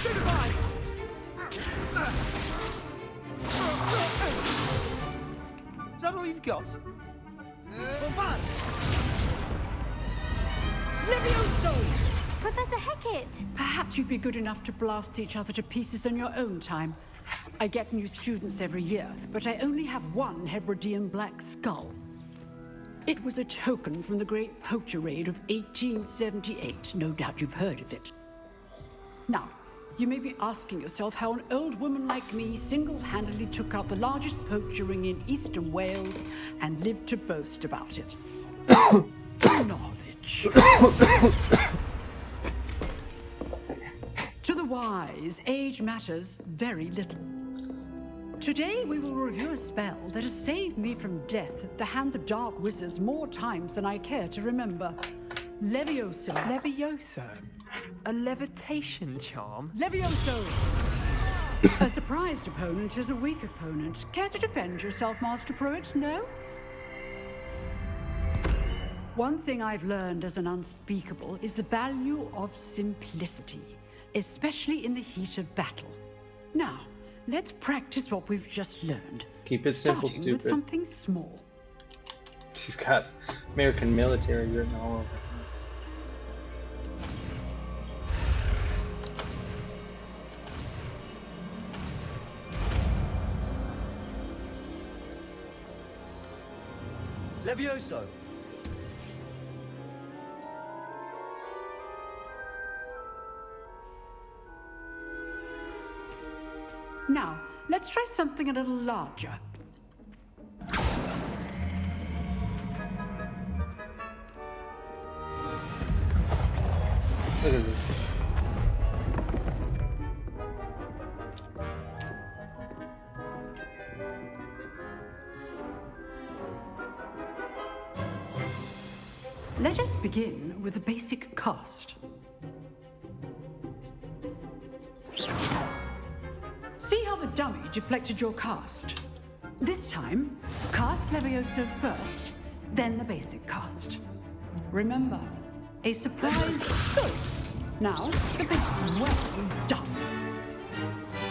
Goodbye! Is that all you've got? Bombard! Levioso! Professor Hecat! Perhaps you'd be good enough to blast each other to pieces in your own time. I get new students every year, but I only have one Hebridean black skull. It was a token from the Great Poacher Raid of 1878. No doubt you've heard of it. Now, you may be asking yourself how an old woman like me single-handedly took out the largest poacher ring in eastern Wales and lived to boast about it. Knowledge. To the wise, age matters very little. Today we will review a spell that has saved me from death at the hands of dark wizards more times than I care to remember. Levioso. Levioso? A levitation charm? Levioso! A surprised opponent is a weak opponent. Care to defend yourself, Master Pruitt? No? One thing I've learned as an unspeakable is the value of simplicity, especially in the heat of battle. Now, let's practice what we've just learned. Keep it simple, starting with stupid. something small. She's got American military written all over. Levioso! Now, let's try something a little larger. Look at this. Let us begin with the basic cast. See how the dummy deflected your cast? This time, cast Levioso first, then the basic cast. Remember, a surprise. Good. Now, the basic. Well done.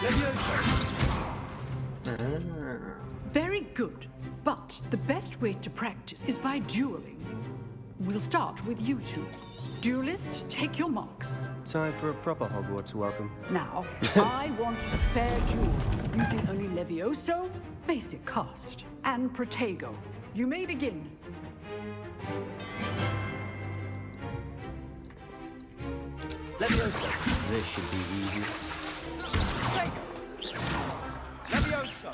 Levioso! Very good. But the best way to practice is by dueling. We'll start with you two. Duelists, take your marks. Time for a proper Hogwarts welcome. Now, I want a fair duel, using only Levioso, basic cast, and Protego. You may begin. Levioso! This should be easy. Say! Levioso!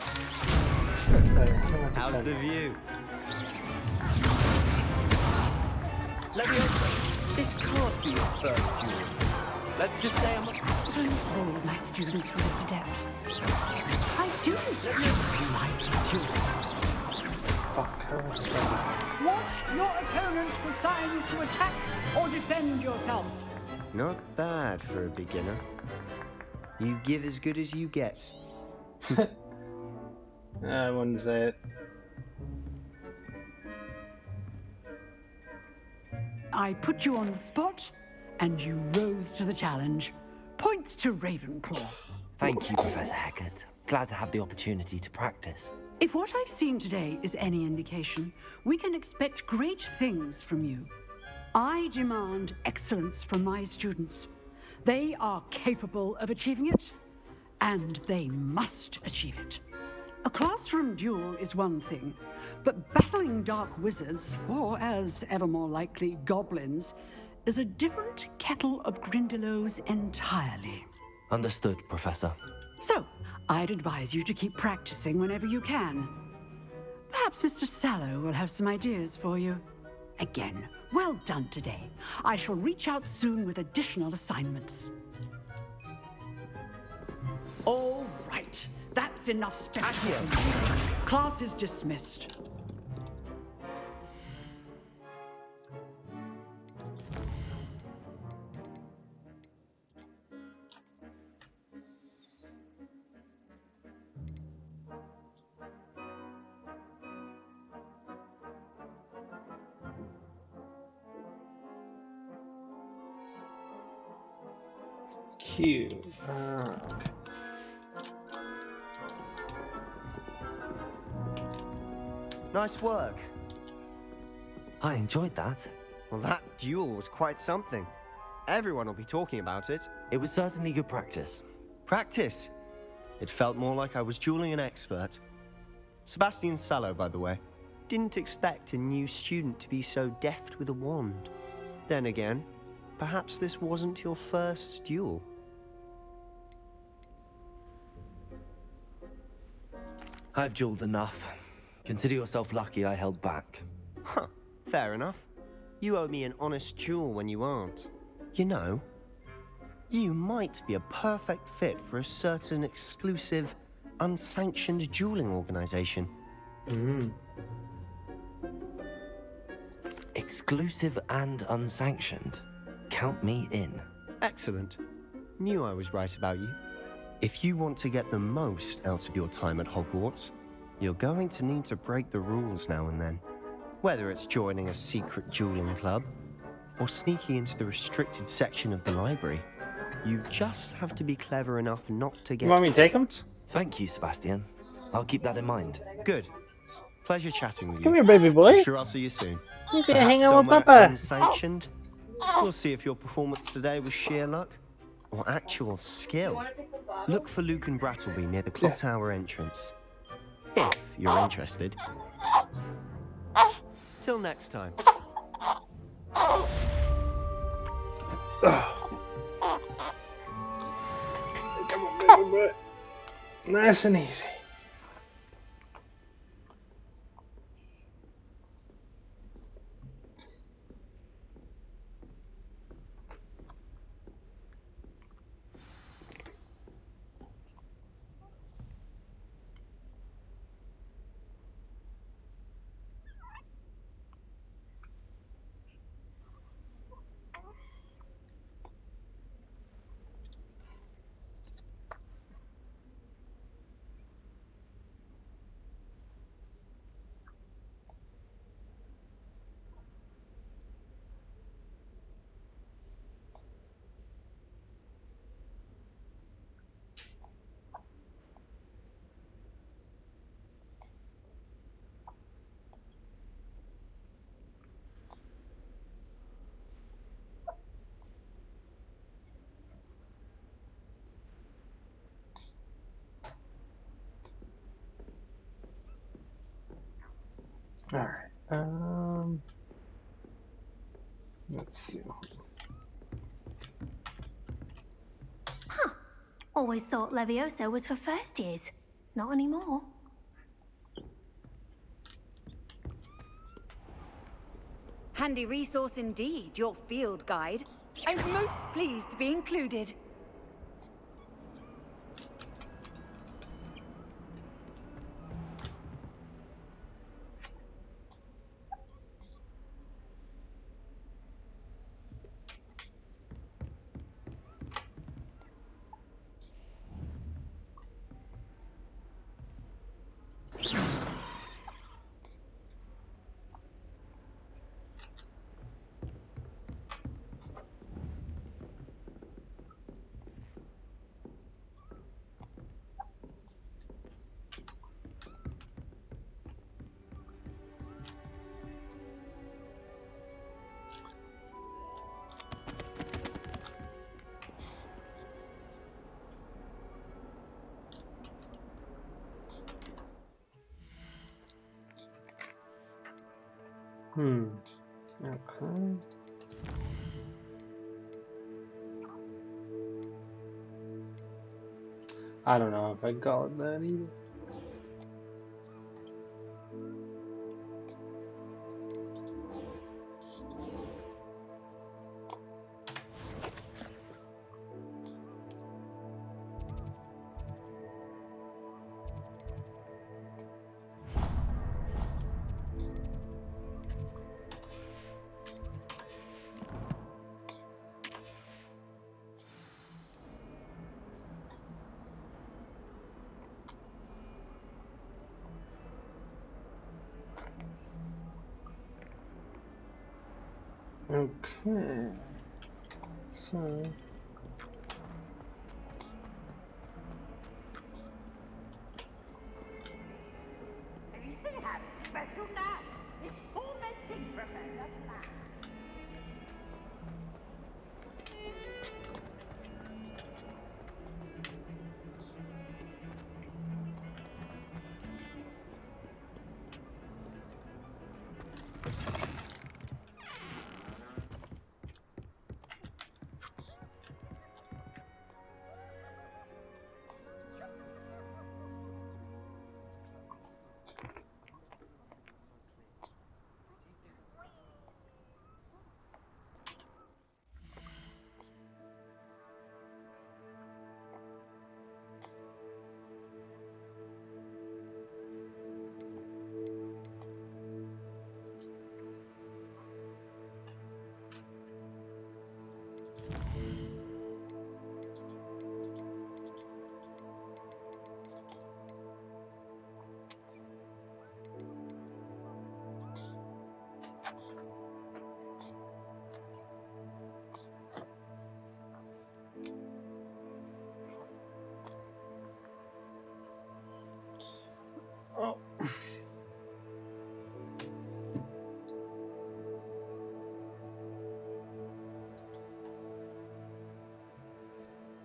How's the view? Levioso! This can't be your first duel. Let's just say I'm a... Don't hold my students for this adept. I do like duels. Fuck her. Watch your opponent for signs to attack or defend yourself. Not bad for a beginner. You give as good as you get. I wouldn't say it. I put you on the spot, and you rose to the challenge. Points to Ravenclaw. Thank you, Professor Hecat. Glad to have the opportunity to practice. If what I've seen today is any indication, we can expect great things from you. I demand excellence from my students. They are capable of achieving it, and they must achieve it. A classroom duel is one thing, but battling dark wizards, or as ever more likely, goblins, is a different kettle of Grindylows entirely. Understood, Professor. So, I'd advise you to keep practicing whenever you can. Perhaps Mr. Sallow will have some ideas for you. Again, well done today. I shall reach out soon with additional assignments. All right. That's enough spectacle. Class is dismissed. Q. Okay. Nice work. I enjoyed that. Well, that duel was quite something. Everyone will be talking about it. It was certainly good practice. Practice. It felt more like I was dueling an expert. Sebastian Sallow, by the way. Didn't expect a new student to be so deft with a wand. Then again, perhaps this wasn't your first duel. I've dueled enough. Consider yourself lucky I held back. Huh, fair enough. You owe me an honest duel when you aren't. You know, you might be a perfect fit for a certain exclusive, unsanctioned dueling organization. Exclusive and unsanctioned. Count me in. Excellent. Knew I was right about you. If you want to get the most out of your time at Hogwarts, you're going to need to break the rules now and then. Whether it's joining a secret dueling club, or sneaking into the restricted section of the library, you just have to be clever enough not to get You want me to take him? caught. Thank you, Sebastian. I'll keep that in mind. Good. Pleasure chatting with you. Come here, baby boy. I'm sure I'll see you soon. You can Perhaps hang out with somewhere Papa. unsanctioned. We'll see if your performance today was sheer luck or actual skill. Look for Luke and Brattleby near the clock tower entrance. If you're interested. Till next time. Come on, baby boy. Nice and easy. Alright, let's see. Huh. Always thought Levioso was for first years. Not anymore. Handy resource indeed, your field guide. I'm most pleased to be included. Okay. I don't know if I got that either. Okay. So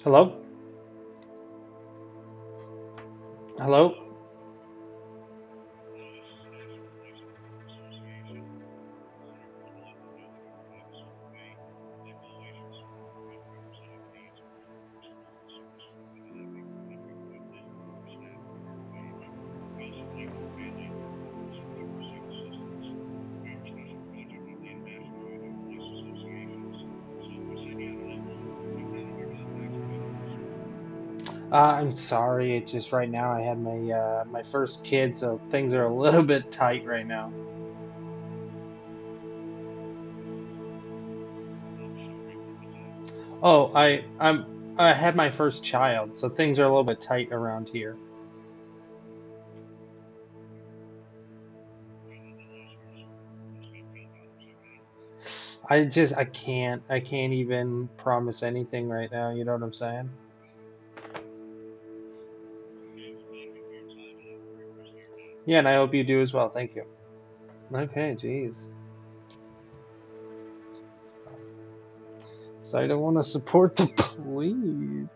Hello? Hello? I'm sorry. It's just right now I had my first kid, so things are a little bit tight right now. Oh, I had my first child, so things are a little bit tight around here. I can't even promise anything right now. You know what I'm saying? Yeah, and I hope you do as well. Thank you. Okay, jeez. So I don't want to support the police.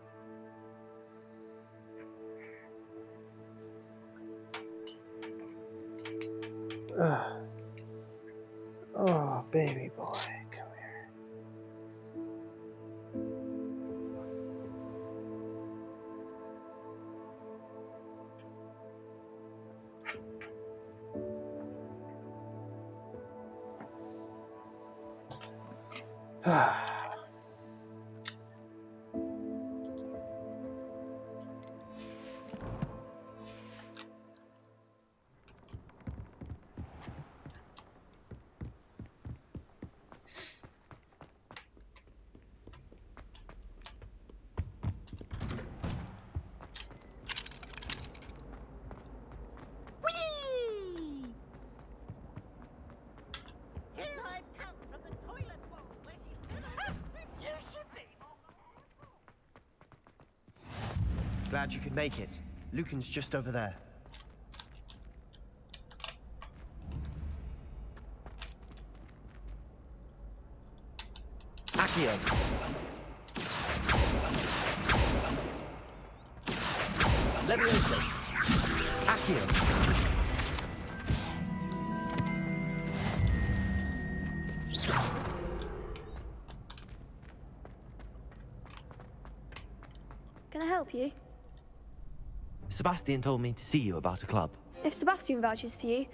Ugh. Oh, baby boy, come here. Whee! Here I come from the toilet bowl where she stood. You should be. Glad you could make it. Lucan's just over there. Accio. Levioso. Accio. Can I help you? Sebastian told me to see you about a club. If Sebastian vouches for you,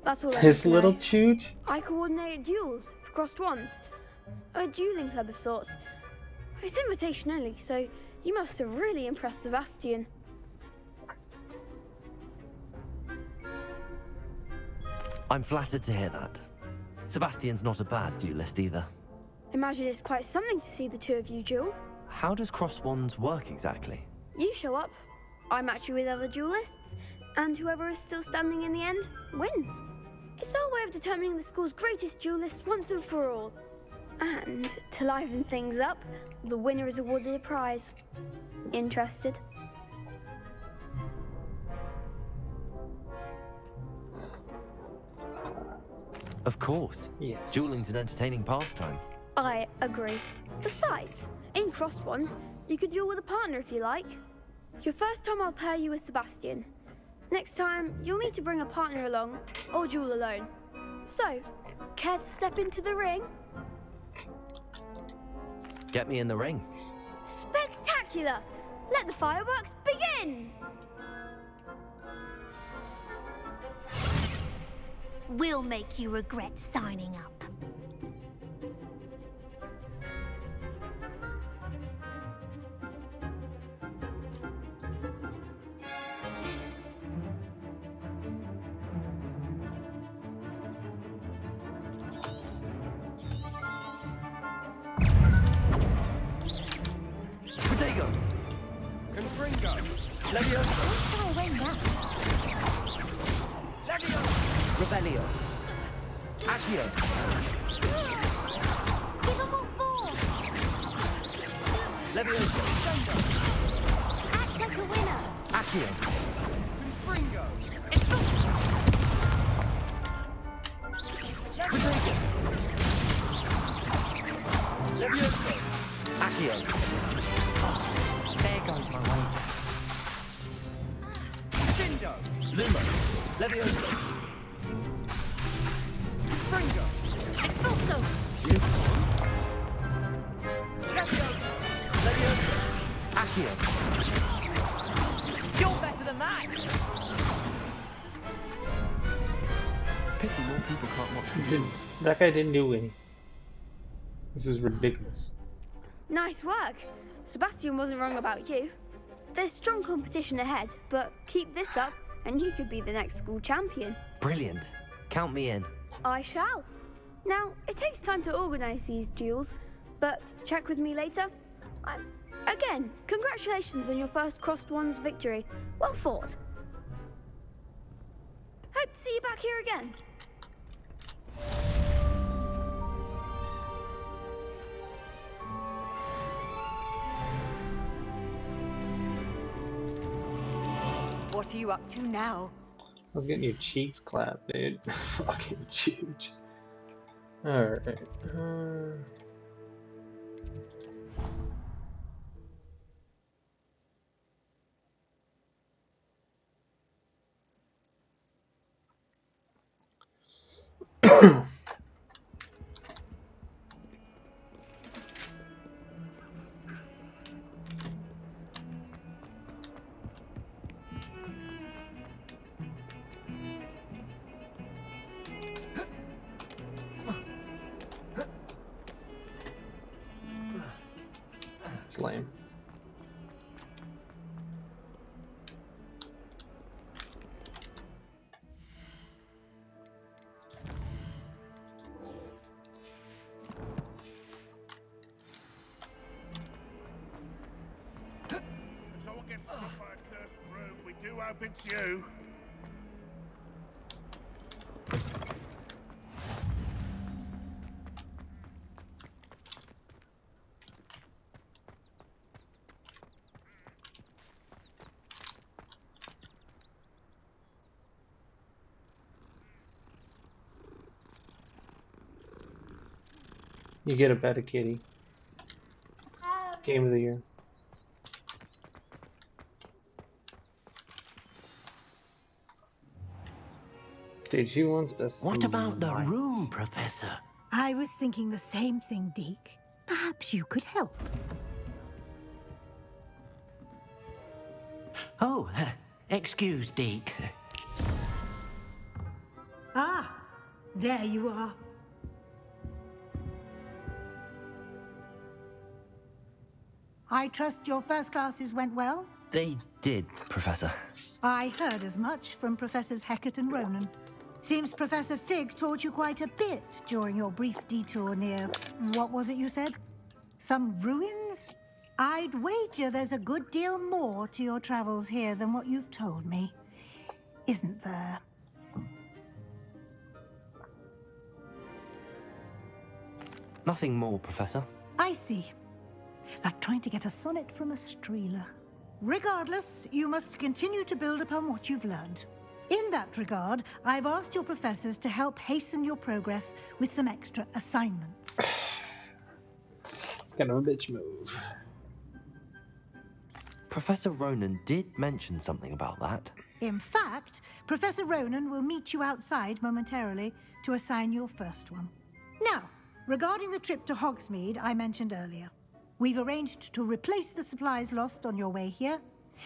that's all I need His to know. little chooch. I coordinate duels for crossed ones. A dueling club of sorts. It's invitation only, so you must have really impressed Sebastian. I'm flattered to hear that. Sebastian's not a bad duelist either. Imagine it's quite something to see the two of you duel. How does cross wands work exactly? You show up, I match you with other duelists, and whoever is still standing in the end wins. It's our way of determining the school's greatest duelist once and for all. And to liven things up, the winner is awarded a prize. Interested? Of course. Yes. Dueling's an entertaining pastime. I agree. Besides, in crossed ones, you could duel with a partner if you like. Your first time I'll pair you with Sebastian. Next time, you'll need to bring a partner along, or duel alone. So, care to step into the ring? Get me in the ring. Spectacular! Let the fireworks begin! We'll make you regret signing up. Protego! Confringo. Levioso! Try a ring now. Levioso. Revelio! Accio! Give them all four. Levioso! Act like a winner. Accio! Confringo. Protego! Levioso! Accio! Leviosa. Fringo. Expulso! Leviosa. Leviosa. Accio. You're better than that! Pity more people can't watch the Didn't, that guy didn't do any. This is ridiculous. Nice work. Sebastian wasn't wrong about you. There's strong competition ahead, but keep this up and you could be the next school champion. Brilliant. Count me in. I shall. Now, it takes time to organise these duels, but check with me later. Again, congratulations on your first Crossed Wands victory. Well fought. Hope to see you back here again. What are you up to now? I was getting your cheeks clapped, dude. Fucking huge. Alright. It's lame. If someone gets struck by a cursed broom, we do hope it's you. You get a better kitty. Game of the year. Dude, she wants to What about the smile. room, Professor? I was thinking the same thing, Deke. Perhaps you could help. Oh, excuse, Deke. Ah, there you are. I trust your first classes went well? They did, Professor. I heard as much from Professors Hecat and Ronan. Seems Professor Fig taught you quite a bit during your brief detour near... what was it you said? Some ruins? I'd wager there's a good deal more to your travels here than what you've told me. Isn't there? Nothing more, Professor. I see. Like trying to get a sonnet from a streeler. Regardless, you must continue to build upon what you've learned. In that regard, I've asked your professors to help hasten your progress with some extra assignments. It's kind of a bitch move. Professor Ronan did mention something about that. In fact, Professor Ronan will meet you outside momentarily to assign your first one. Now, regarding the trip to Hogsmeade I mentioned earlier, we've arranged to replace the supplies lost on your way here,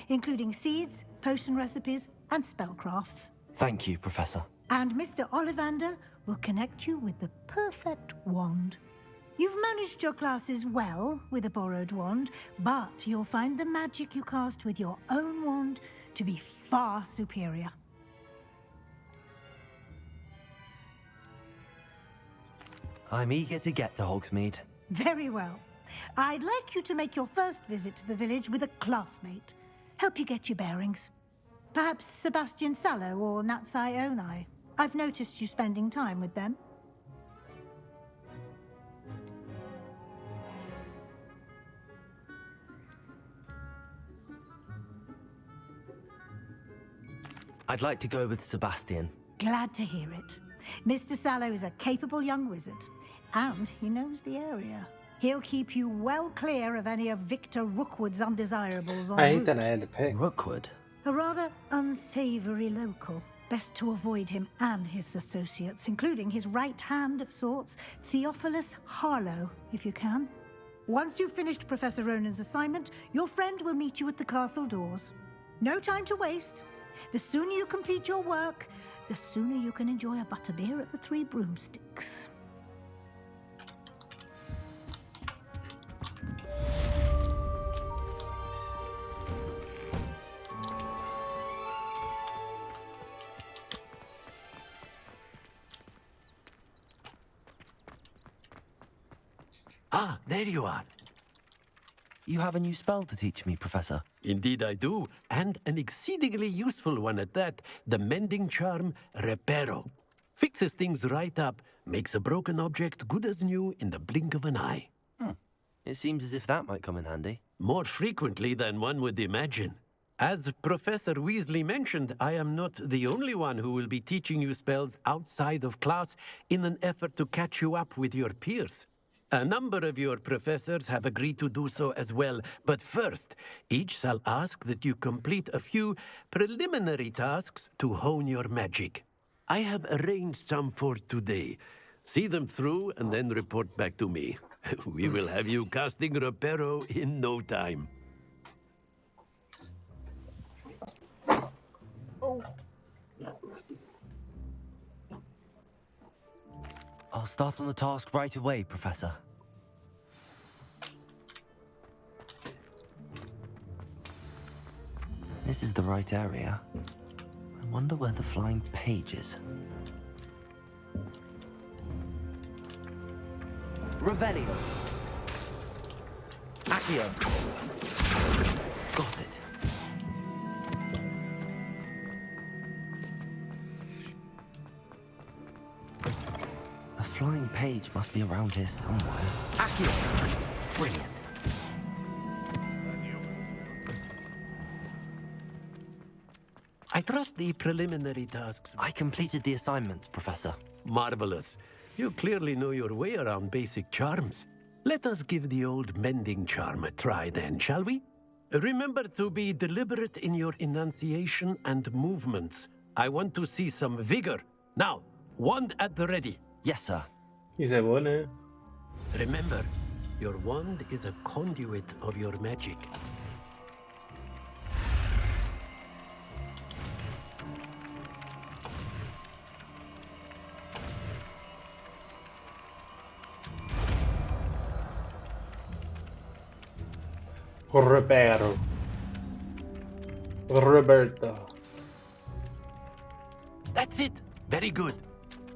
including seeds, potion recipes, and spellcrafts. Thank you, Professor. And Mr. Ollivander will connect you with the perfect wand. You've managed your classes well with a borrowed wand, but you'll find the magic you cast with your own wand to be far superior. I'm eager to get to Hogsmeade. Very well. I'd like you to make your first visit to the village with a classmate. Help you get your bearings. Perhaps Sebastian Sallow or Natsai Onai. I've noticed you spending time with them. I'd like to go with Sebastian. Glad to hear it. Mr. Sallow is a capable young wizard, and he knows the area. He'll keep you well clear of any of Victor Rookwood's undesirables en I hate route. that I had to pick. Rookwood? A rather unsavory local. Best to avoid him and his associates, including his right hand of sorts, Theophilus Harlow, if you can. Once you've finished Professor Ronan's assignment, your friend will meet you at the castle doors. No time to waste. The sooner you complete your work, the sooner you can enjoy a butterbeer at the Three Broomsticks. Ah, there you are. You have a new spell to teach me, Professor. Indeed I do, and an exceedingly useful one at that. The mending charm, Reparo. Fixes things right up, makes a broken object good as new in the blink of an eye. It seems as if that might come in handy. More frequently than one would imagine. As Professor Weasley mentioned, I am not the only one who will be teaching you spells outside of class in an effort to catch you up with your peers. A number of your professors have agreed to do so as well, but first, each shall ask that you complete a few preliminary tasks to hone your magic. I have arranged some for today. See them through and then report back to me. We will have you casting Reparo in no time. I'll start on the task right away, Professor. This is the right area. I wonder where the flying page is. Revelio. Accio. Got it. A flying page must be around here somewhere. Accio. Brilliant. I trust the preliminary tasks. I completed the assignments, Professor. Marvelous. You clearly know your way around basic charms. Let us give the old mending charm a try then, shall we? Remember to be deliberate in your enunciation and movements. I want to see some vigor. Now, wand at the ready. Yes, sir. He said, what now? Remember, your wand is a conduit of your magic. Reparo. Roberto. That's it. Very good.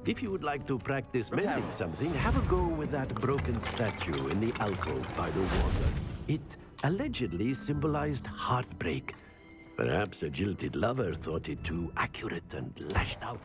If you would like to practice mending something, have a go with that broken statue in the alcove by the water. It allegedly symbolized heartbreak. Perhaps a jilted lover thought it too accurate and lashed out.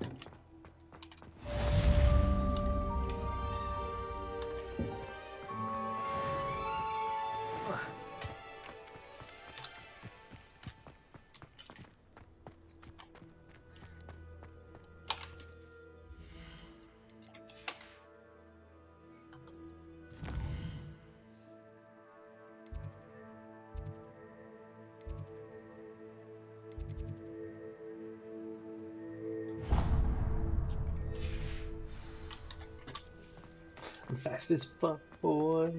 I'm fast as fuck, boy.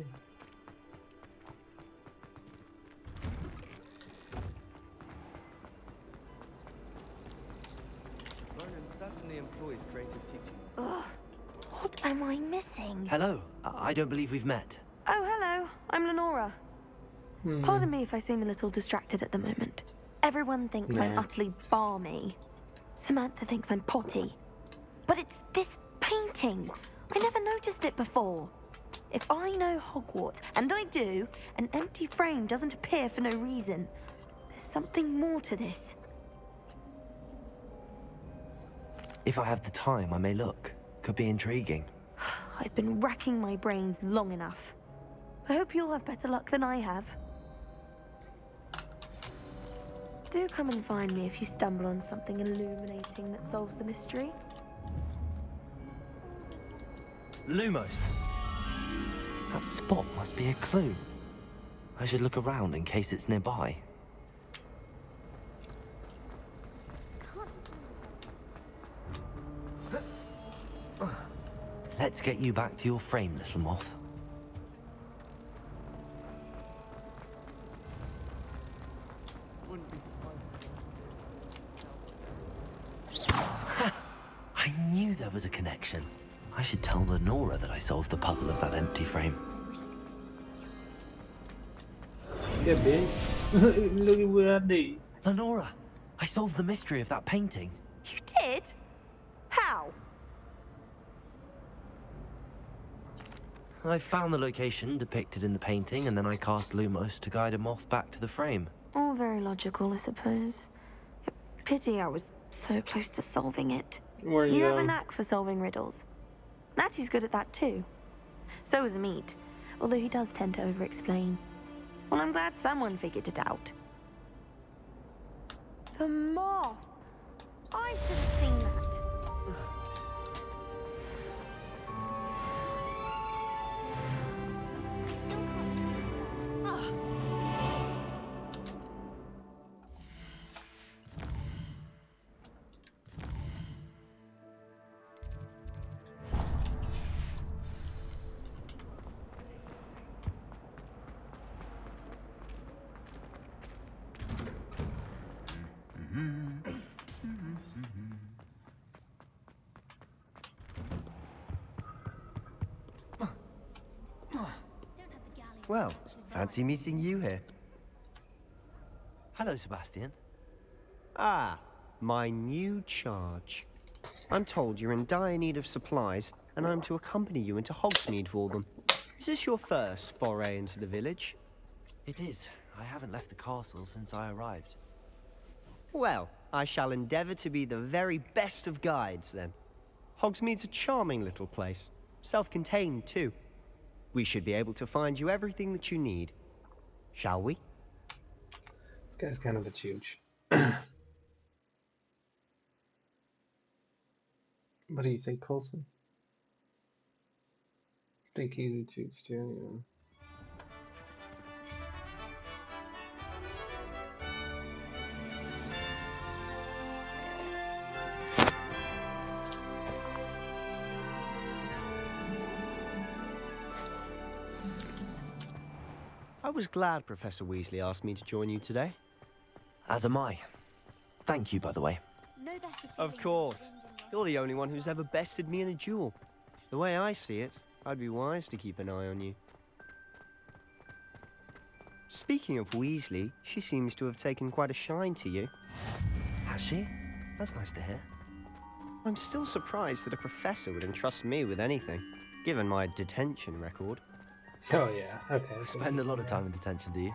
Ronan certainly employs creative teaching. Ugh, what am I missing? Hello. I don't believe we've met. Oh, hello. I'm Lenora. Pardon me if I seem a little distracted at the moment. Everyone thinks I'm utterly balmy. Samantha thinks I'm potty. But it's this painting. I never noticed it before. If I know Hogwarts, and I do, an empty frame doesn't appear for no reason. There's something more to this. If I have the time, I may look. Could be intriguing. I've been racking my brains long enough. I hope you'll have better luck than I have. Do come and find me if you stumble on something illuminating that solves the mystery. Lumos. That spot must be a clue. I should look around in case it's nearby. Let's get you back to your frame, little moth. I knew there was a connection. I should tell Lenora that I solved the puzzle of that empty frame. Yeah, bitch. Look at what I did. Lenora, I solved the mystery of that painting. You did? How? I found the location depicted in the painting, and then I cast Lumos to guide a moth back to the frame. All very logical, I suppose. Pity I was so close to solving it. You have a knack for solving riddles. Natty's good at that too. So is Meat, although he does tend to over-explain. Well, I'm glad someone figured it out. The moth! I should have seen that. Well, fancy meeting you here. Hello, Sebastian. Ah, my new charge. I'm told you're in dire need of supplies, and I'm to accompany you into Hogsmeade for them. Is this your first foray into the village? It is. I haven't left the castle since I arrived. Well, I shall endeavour to be the very best of guides, then. Hogsmeade's a charming little place. Self-contained, too. We should be able to find you everything that you need. Shall we? This guy's kind of a chooch. What do you think, Coulson? I think he's a chooch too, yeah. I was glad Professor Weasley asked me to join you today. As am I. Thank you, by the way. Of course. You're the only one who's ever bested me in a duel. The way I see it, I'd be wise to keep an eye on you. Speaking of Weasley, she seems to have taken quite a shine to you. Has she? That's nice to hear. I'm still surprised that a professor would entrust me with anything, given my detention record. Oh yeah, okay. Spend a lot of time in detention, do you?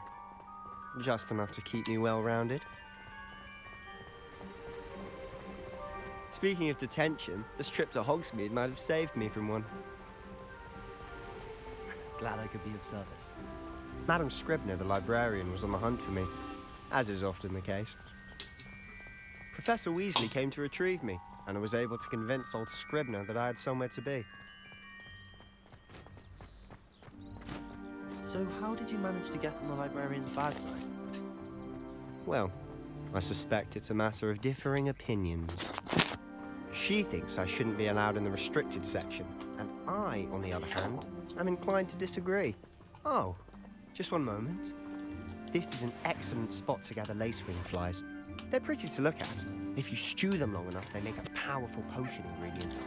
Just enough to keep me well-rounded. Speaking of detention, this trip to Hogsmeade might have saved me from one. Glad I could be of service. Madam Scribner, the librarian, was on the hunt for me, as is often the case. Professor Weasley came to retrieve me, and I was able to convince old Scribner that I had somewhere to be. So how did you manage to get on the librarian's bad side? Well, I suspect it's a matter of differing opinions. She thinks I shouldn't be allowed in the restricted section, and I, on the other hand, am inclined to disagree. Oh, just one moment. This is an excellent spot to gather lacewing flies. They're pretty to look at. If you stew them long enough, they make a powerful potion ingredient.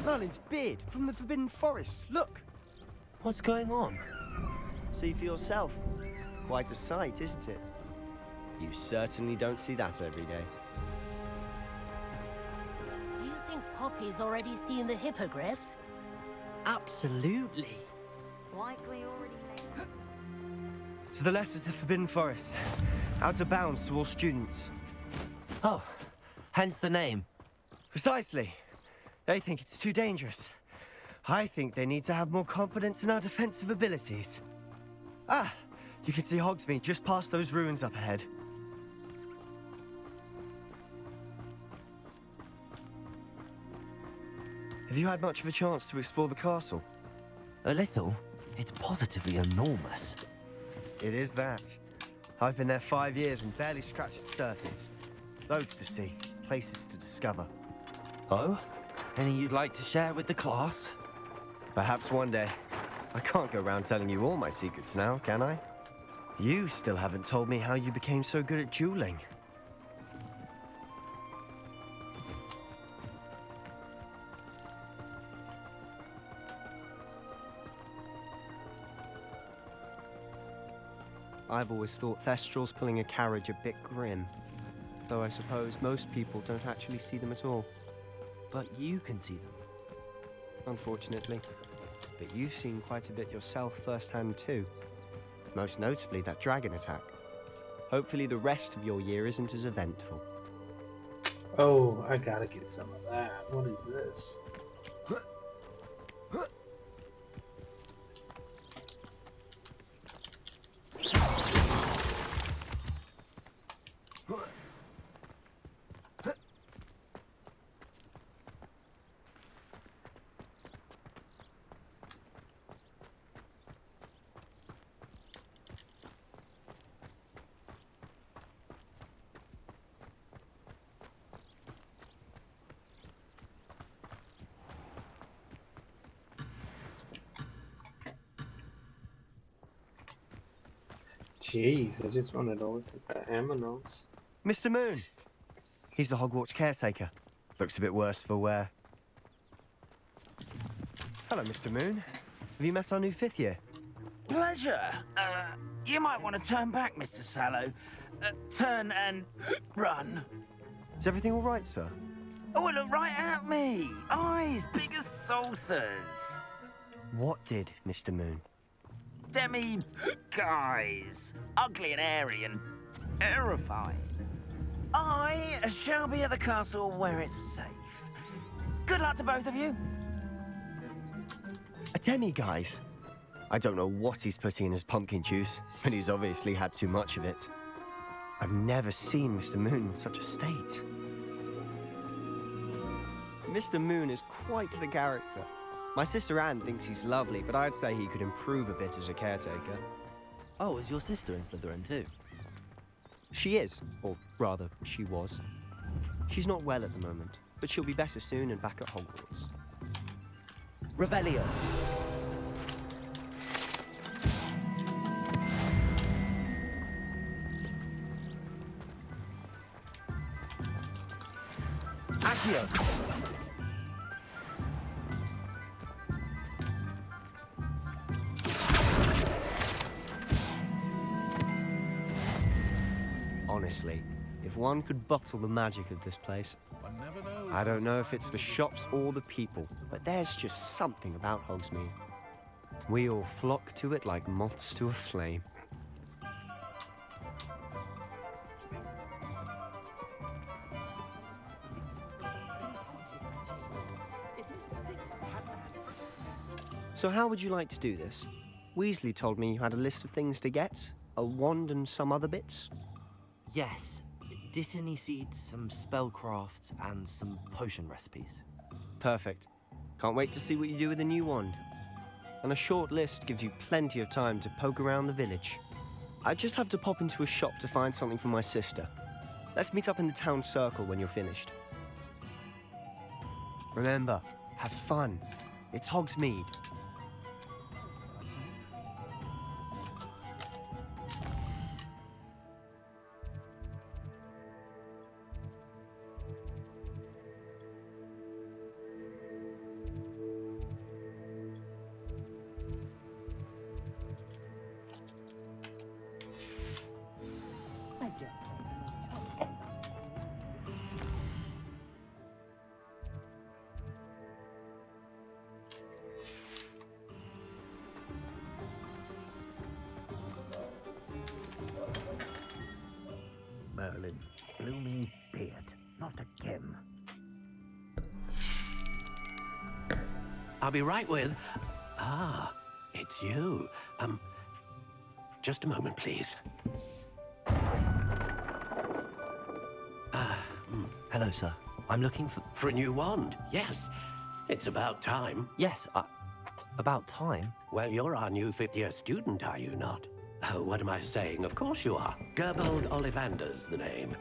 Merlin's beard from the Forbidden Forest. Look! What's going on? See for yourself. Quite a sight, isn't it? You certainly don't see that every day. You think Poppy's already seen the hippogriffs? Absolutely. Likely already made. To the left is the Forbidden Forest. Out of bounds to all students. Oh, hence the name. Precisely. They think it's too dangerous. I think they need to have more confidence in our defensive abilities. Ah, you can see Hogsmeade just past those ruins up ahead. Have you had much of a chance to explore the castle? A little. It's positively enormous. It is that. I've been there 5 years and barely scratched the surface. Loads to see, places to discover. Oh? Any you'd like to share with the class? Perhaps one day. I can't go around telling you all my secrets now, can I? You still haven't told me how you became so good at dueling. I've always thought Thestrals pulling a carriage a bit grim. Though I suppose most people don't actually see them at all. But you can see them. Unfortunately. But you've seen quite a bit yourself firsthand too. Most notably that dragon attack. Hopefully the rest of your year isn't as eventful. Oh, I gotta get some of that. What is this? Jeez, I just wanted to look at the aminos. Mr. Moon! He's the Hogwarts caretaker. Looks a bit worse for wear. Hello, Mr. Moon. Have you met our new 5th year? Pleasure. You might want to turn back, Mr. Sallow. Turn and run. Is everything all right, sir? Oh, look right at me. Eyes big as saucers. What did, Mr. Moon? Guys. Ugly and hairy and terrifying. I shall be at the castle where it's safe. Good luck to both of you. A demi-guise? I don't know what he's putting in his pumpkin juice, but he's obviously had too much of it. I've never seen Mr. Moon in such a state. Mr. Moon is quite the character. My sister Anne thinks he's lovely, but I'd say he could improve a bit as a caretaker. Oh, is your sister in Slytherin too? She is, or rather, she was. She's not well at the moment, but she'll be better soon and back at Hogwarts. Revelio. Accio. Honestly, if one could bottle the magic of this place. I don't know if it's the shops or the people, but there's just something about Hogsmeade. We all flock to it like moths to a flame. So how would you like to do this? Weasley told me you had a list of things to get, a wand and some other bits. Yes. Dittany seeds, some spellcrafts, and some potion recipes. Perfect. Can't wait to see what you do with the new wand. And a short list gives you plenty of time to poke around the village. I just have to pop into a shop to find something for my sister. Let's meet up in the town circle when you're finished. Remember, have fun. It's Hogsmeade. Merlin, blooming beard, not a Kim. I'll be right with... Ah, it's you. Just a moment, please. Hello, sir. I'm looking for... For a new wand, yes. It's about time. Yes, about time. Well, you're our new fifth-year student, are you not? Oh, what am I saying? Of course you are. Gerbold Ollivander's the name.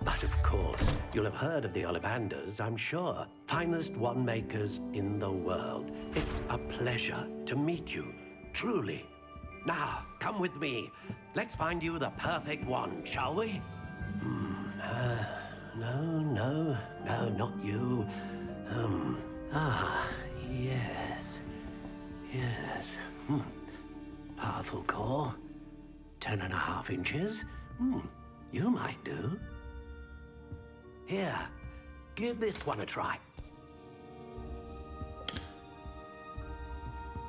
But of course, you'll have heard of the Ollivanders, I'm sure. Finest wand makers in the world. It's a pleasure to meet you, truly. Now, come with me. Let's find you the perfect wand, shall we? No, not you. Yes. Powerful core. 10.5 inches. You might do. Here, give this one a try.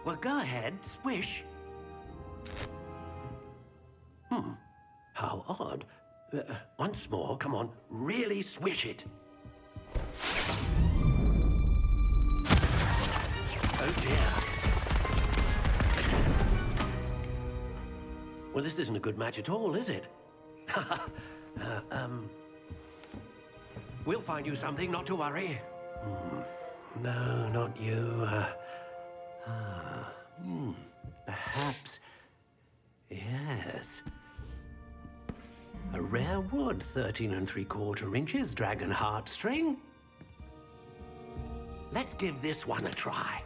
Well, go ahead, swish. How odd. Once more, come on, really swish it. Oh dear. Well, this isn't a good match at all, is it? We'll find you something, not to worry. No, not you. Perhaps. Yes. A rare wood, 13 3/4 inches, dragon heartstring. Let's give this one a try.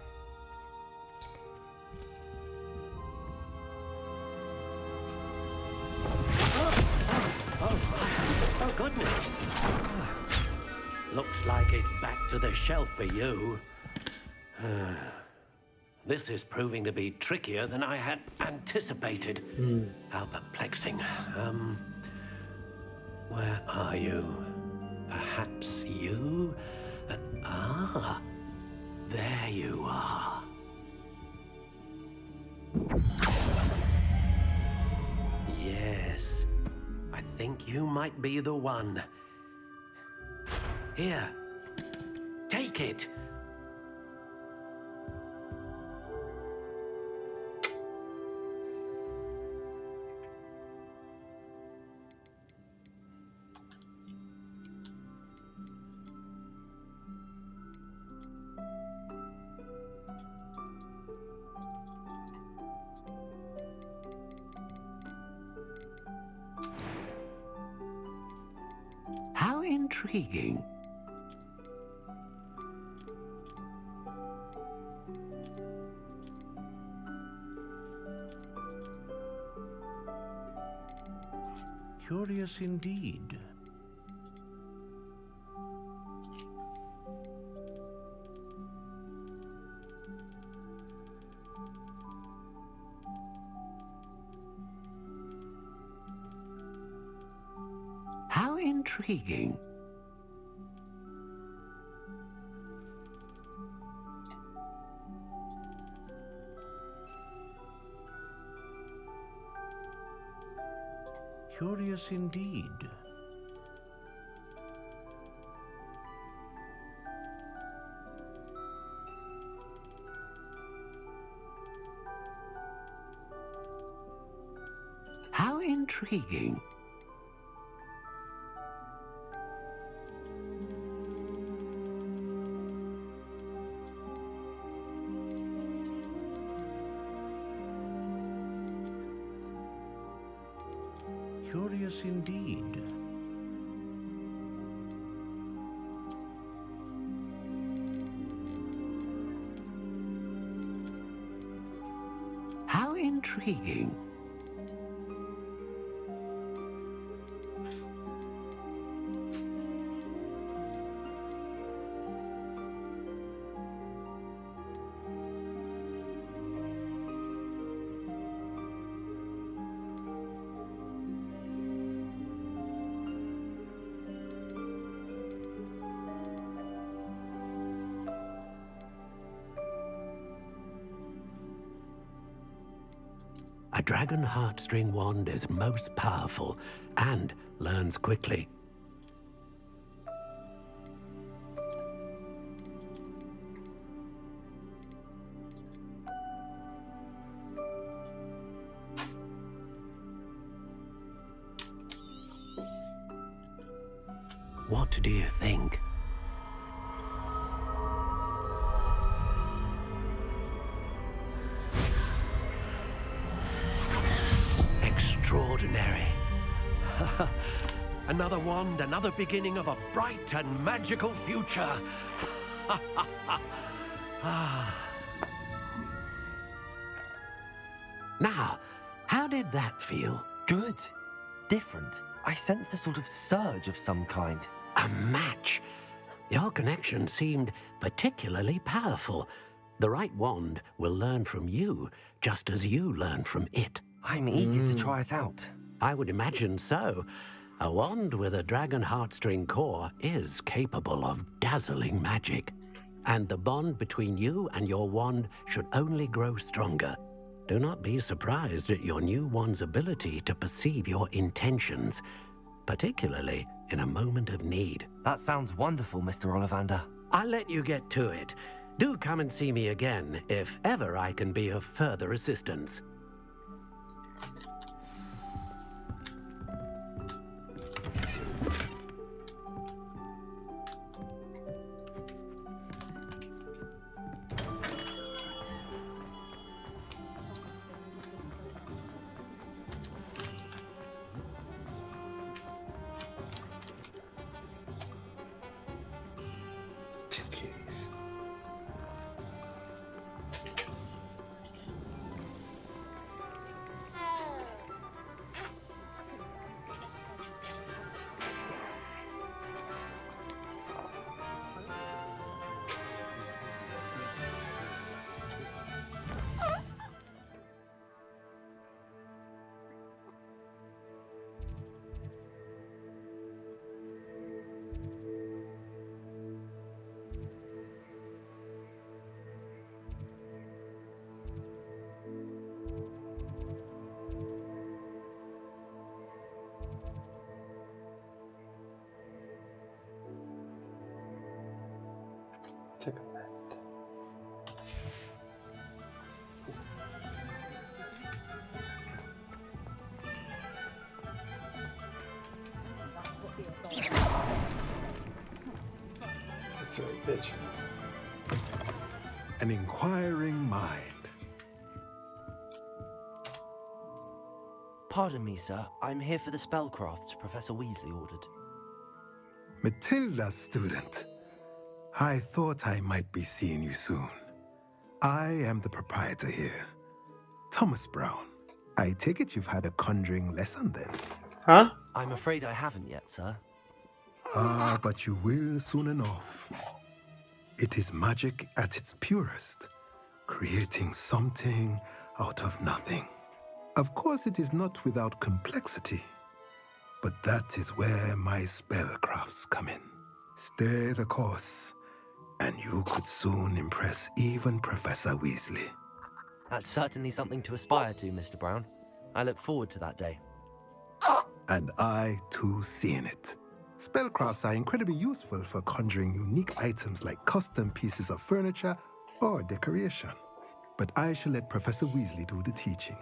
Oh, goodness. Looks like it's back to the shelf for you. This is proving to be trickier than I had anticipated. How perplexing. Where are you? Perhaps you? There you are. Yes, I think you might be the one. Here, take it. How intriguing. Curious indeed. How intriguing. Curious indeed. How intriguing. Curious indeed. How intriguing. A dragon heartstring wand is most powerful and learns quickly. What do you think? extraordinary. Another wand, another beginning of a bright and magical future. Now, how did that feel? Good. Different. I sensed a sort of surge of some kind. A match. Your connection seemed particularly powerful. The right wand will learn from you, just as you learn from it. I'm eager to try it out. I would imagine so. A wand with a dragon heartstring core is capable of dazzling magic. And the bond between you and your wand should only grow stronger. Do not be surprised at your new wand's ability to perceive your intentions, particularly in a moment of need. That sounds wonderful, Mr. Ollivander. I'll let you get to it. Do come and see me again if ever I can be of further assistance. Take a minute. That's right, bitch. An inquiring mind. Pardon me, sir. I'm here for the spellcrafts Professor Weasley ordered. Matilda's student. I thought I might be seeing you soon. I am the proprietor here, Thomas Brown. I take it you've had a conjuring lesson then? Huh? I'm afraid I haven't yet, sir. Ah, but you will soon enough. It is magic at its purest, creating something out of nothing. Of course, it is not without complexity, but that is where my spellcrafts come in. Stay the course, and you could soon impress even Professor Weasley. That's certainly something to aspire to, Mr. Brown. I look forward to that day. And I, too, seeing it. Spellcrafts are incredibly useful for conjuring unique items like custom pieces of furniture or decoration. But I shall let Professor Weasley do the teaching.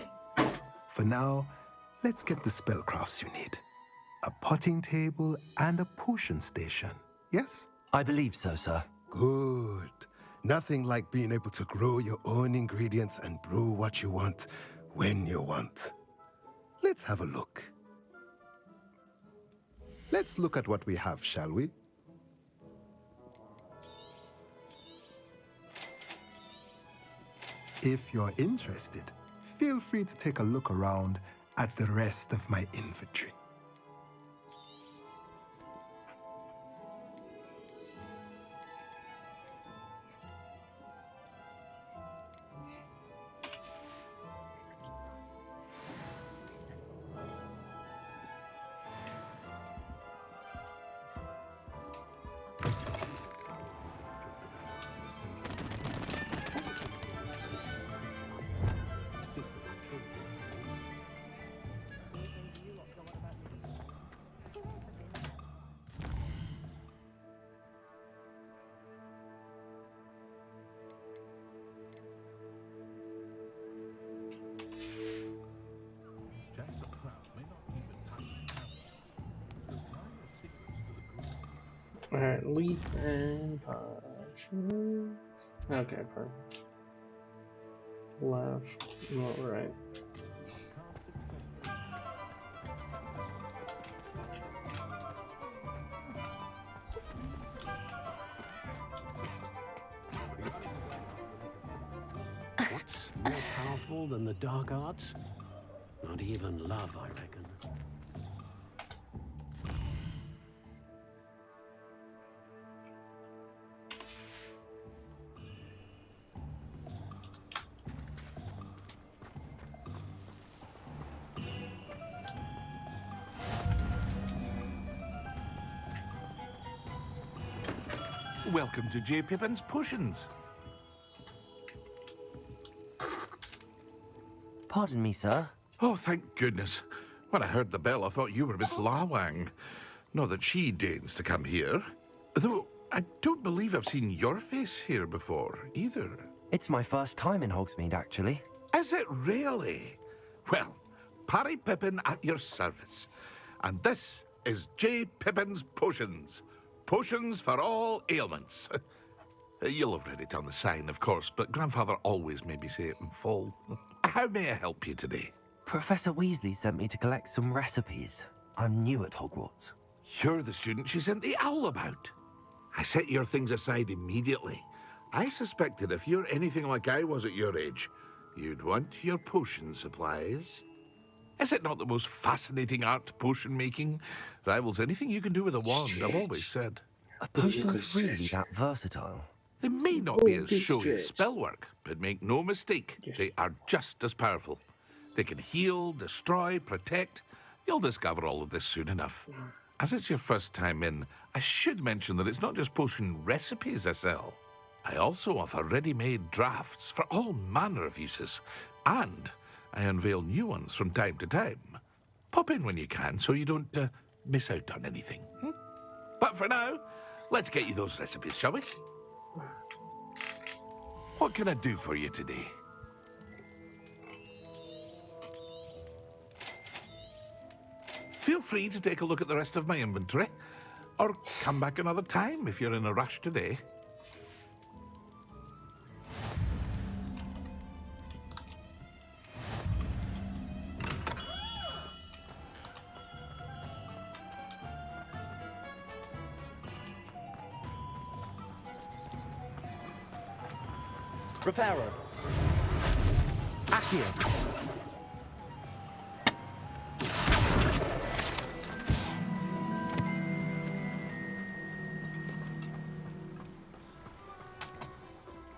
For now, let's get the spellcrafts you need. A potting table and a potion station, yes? I believe so, sir. Good. Nothing like being able to grow your own ingredients and brew what you want when you want. Let's have a look. Let's look at what we have, shall we? If you're interested, feel free to take a look around at the rest of my inventory. Alright, leaf and potions. Okay, perfect. Left, not right. more powerful than the dark arts? Not even love, I reckon. Welcome to J. Pippin's Potions. Pardon me, sir. Oh, thank goodness. When I heard the bell, I thought you were Miss Lawang. Not that she deigns to come here. Though, I don't believe I've seen your face here before, either. It's my first time in Hogsmeade, actually. Is it really? Well, Parry Pippin at your service. And this is J. Pippin's Potions. Potions for all ailments. You'll have read it on the sign, of course, but Grandfather always made me say it in full. How may I help you today? Professor Weasley sent me to collect some recipes. I'm new at Hogwarts. You're the student she sent the owl about. I set your things aside immediately. I suspected if you're anything like I was at your age, you'd want your potion supplies. Is it not the most fascinating art, potion making? Rivals anything you can do with a wand, I've always said. Are potions really that versatile? They may not be as showy as spellwork, but make no mistake, they are just as powerful. They can heal, destroy, protect. You'll discover all of this soon enough. As it's your first time in, I should mention that it's not just potion recipes I sell. I also offer ready-made drafts for all manner of uses, and I unveil new ones from time to time. Pop in when you can so you don't miss out on anything. But for now, let's get you those recipes, shall we? What can I do for you today? Feel free to take a look at the rest of my inventory, or come back another time if you're in a rush today. Reparo. Accio.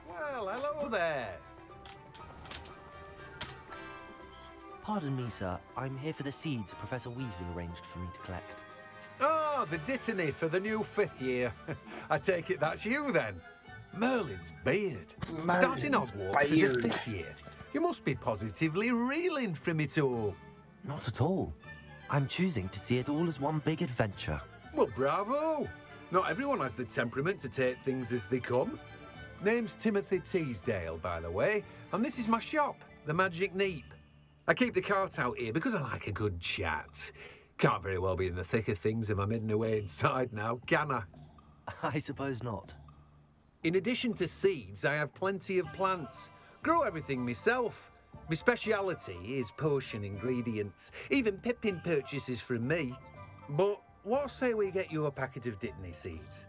Well, hello there. Pardon me, sir. I'm here for the seeds Professor Weasley arranged for me to collect. Oh, the dittany for the new 5th year. I take it that's you then. Merlin's beard. Starting Hogwarts as a 5th year. You must be positively reeling from it all. Not at all. I'm choosing to see it all as one big adventure. Well, bravo. Not everyone has the temperament to take things as they come. Name's Timothy Teasdale, by the way, and this is my shop, the Magic Neep. I keep the cart out here because I like a good chat. Can't very well be in the thick of things if I'm hidden away inside now, can I? I suppose not. In addition to seeds, I have plenty of plants. Grow everything myself. My speciality is potion ingredients. Even Pippin purchases from me. But what say we get you a packet of Dittany seeds?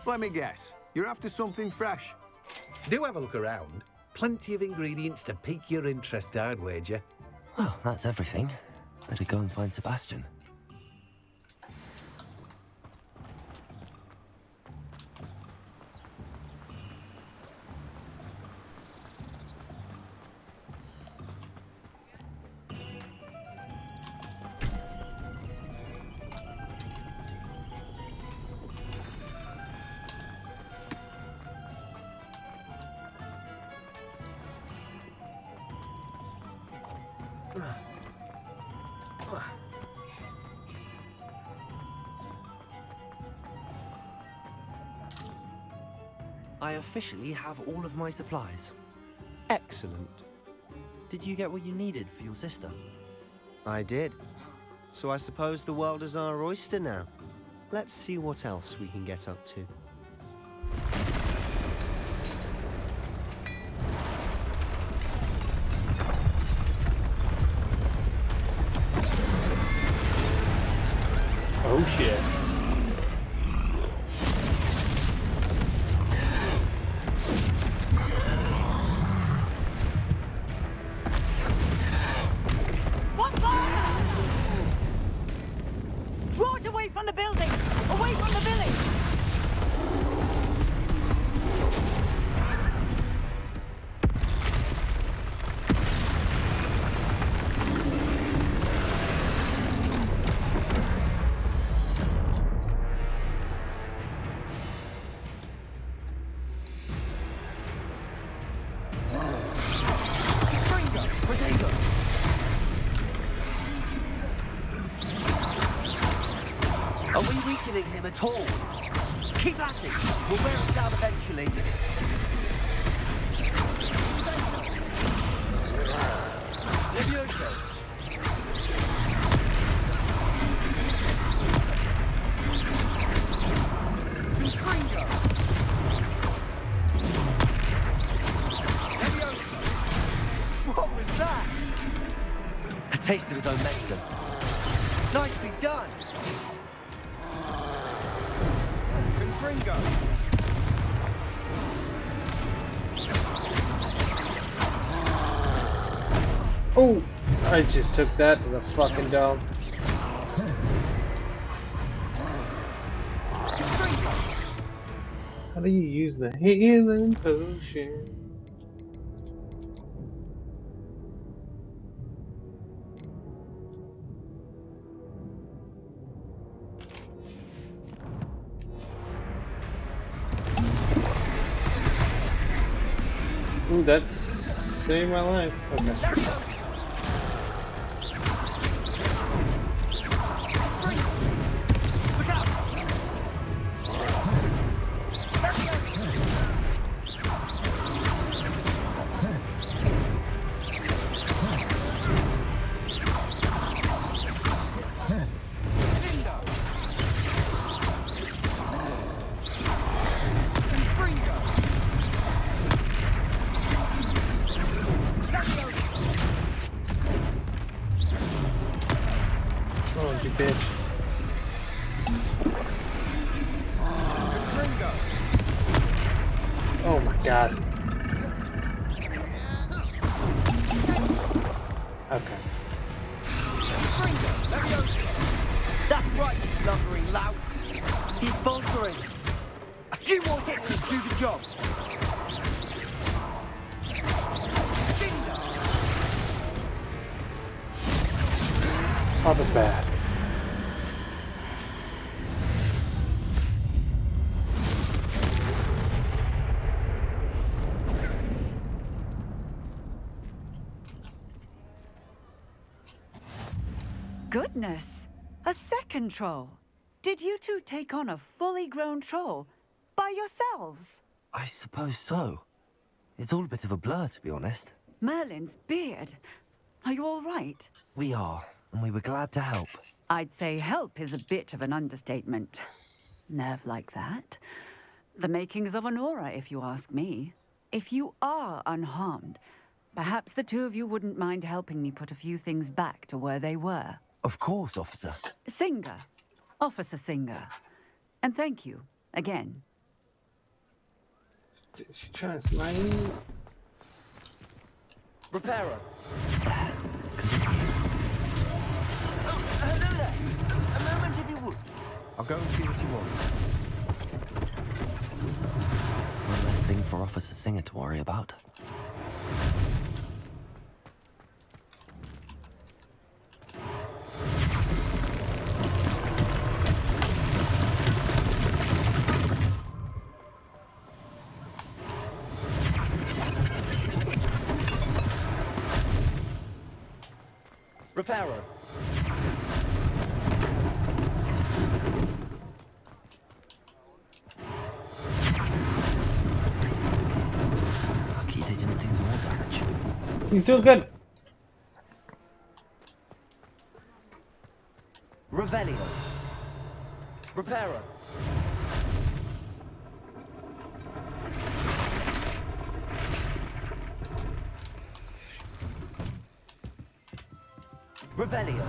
Let me guess. You're after something fresh. Do have a look around. Plenty of ingredients to pique your interest, I'd wager. Well, that's everything. Better go and find Sebastian. I officially have all of my supplies. Excellent. Did you get what you needed for your sister? I did. So I suppose the world is our oyster now. Let's see what else we can get up to. Oh shit. Potato! Are we weakening him at all? Keep at it! We'll wear him down eventually. Levioso! Confringo! Levioso! What was that? A taste of his own medicine. Nicely done! Confringo! Oh, I just took that to the fucking dome. How do you use the healing potion? Ooh, that's saved my life. Okay. Oh, you bitch. Oh my god. Okay. That's right, you lumbering lout. He's faltering. A few more hits will do the job. Papa's bad. Goodness! A second troll. Did you two take on a fully grown troll by yourselves? I suppose so. It's all a bit of a blur, to be honest. Merlin's beard. Are you all right? We are, and we were glad to help. I'd say help is a bit of an understatement. Nerve like that. The makings of an aura, if you ask me. If you are unharmed, perhaps the two of you wouldn't mind helping me put a few things back to where they were. Of course, officer. Singer. Officer Singer. And thank you, again. Is she trying to smite me? Repairer. Hello there. A moment if you would. I'll go and see what he wants. One less thing for Officer Singer to worry about. Repairer. Lucky they didn't do more damage. He's doing good. Revelio. Repairer. Revelio.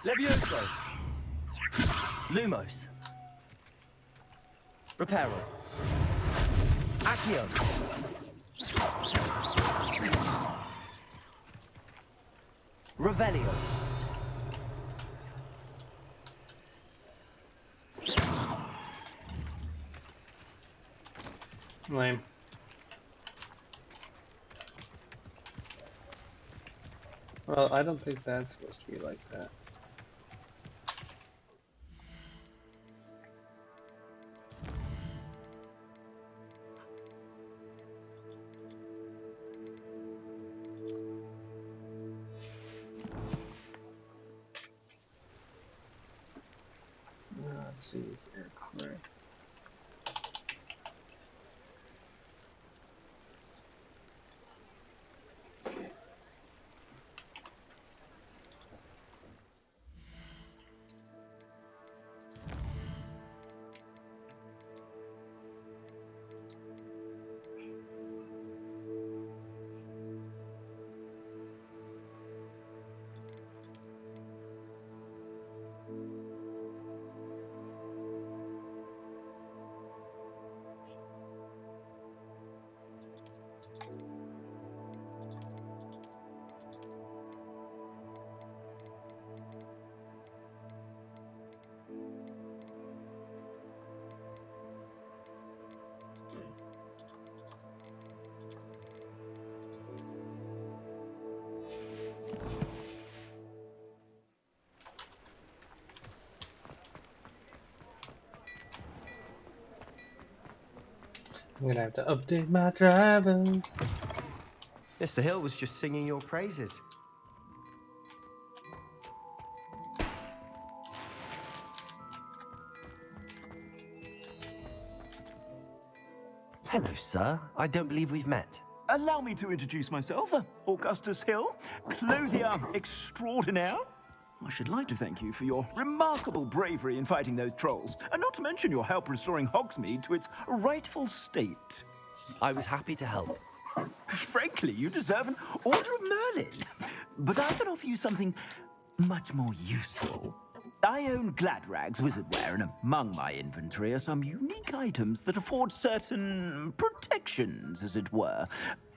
Levioso. Lumos. Reparo. Accio. Revelio. Lame. Well, I don't think that's supposed to be like that. Let's see here, quick. I'm gonna have to update my drivers. Mr. Hill was just singing your praises. Hello, sir. I don't believe we've met. Allow me to introduce myself, Augustus Hill, clothier extraordinaire. I should like to thank you for your remarkable bravery in fighting those trolls, and not to mention your help restoring Hogsmeade to its rightful state. I was happy to help. Frankly, you deserve an Order of Merlin. But I can offer you something much more useful. I own Gladrag's wizardware, and among my inventory are some unique items that afford certain protections, as it were.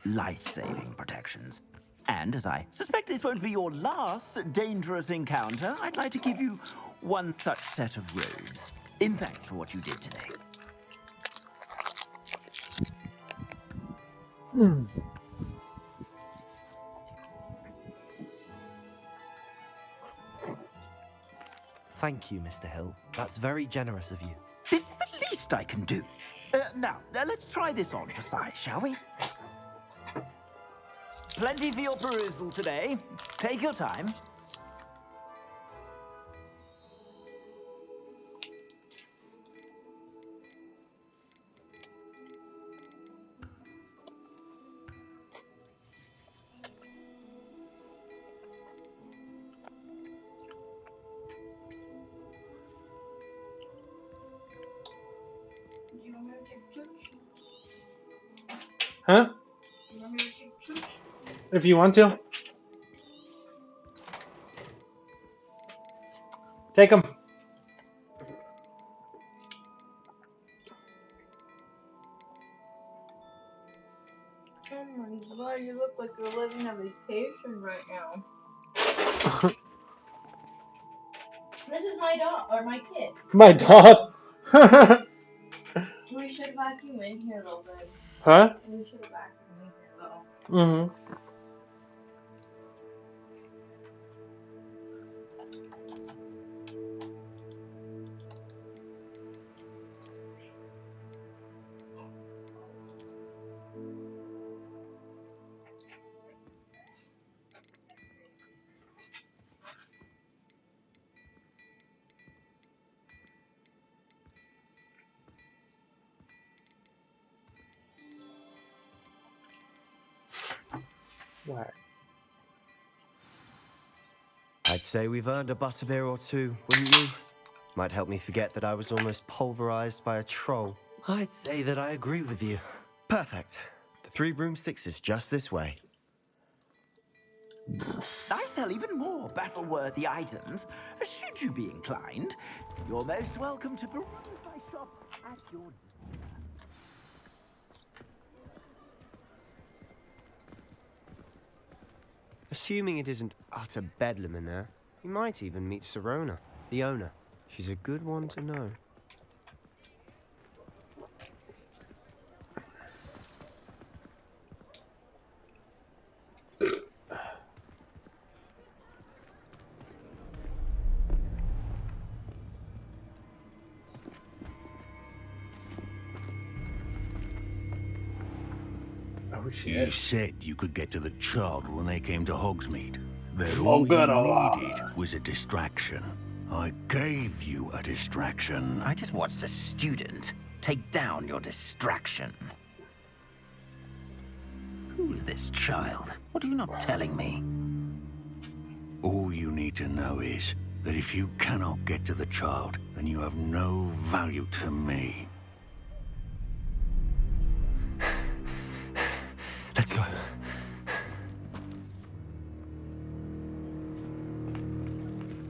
Life-saving protections. And as I suspect this won't be your last dangerous encounter, I'd like to give you one such set of robes, in thanks for what you did today. Thank you, Mr. Hill. That's very generous of you. It's the least I can do. Now, let's try this on for size, shall we? Plenty for your perusal today. Take your time. Huh? If you want to. Take them. Oh my god, you look like you're living a vacation right now. This is my dog, or my kid. My dog. We should vacuum in here though, babe. Huh? We should vacuum in here though. Mm-hmm. What? I'd say we've earned a butterbeer or two, wouldn't you? Might help me forget that I was almost pulverized by a troll. I'd say that I agree with you. Perfect. The 3 broomsticks is just this way. I sell even more battle-worthy items. Should you be inclined, you're most welcome to peruse my shop at your leisure. Assuming it isn't utter bedlam in there, you might even meet Sirona, the owner. She's a good one to know. Oh shit. You said you could get to the child when they came to Hogsmeade. That Oh, all good you Allah. needed was a distraction. I gave you a distraction. I just watched a student take down your distraction. Who's this child? What are you not telling me? All you need to know is that if you cannot get to the child, then you have no value to me. Let's go.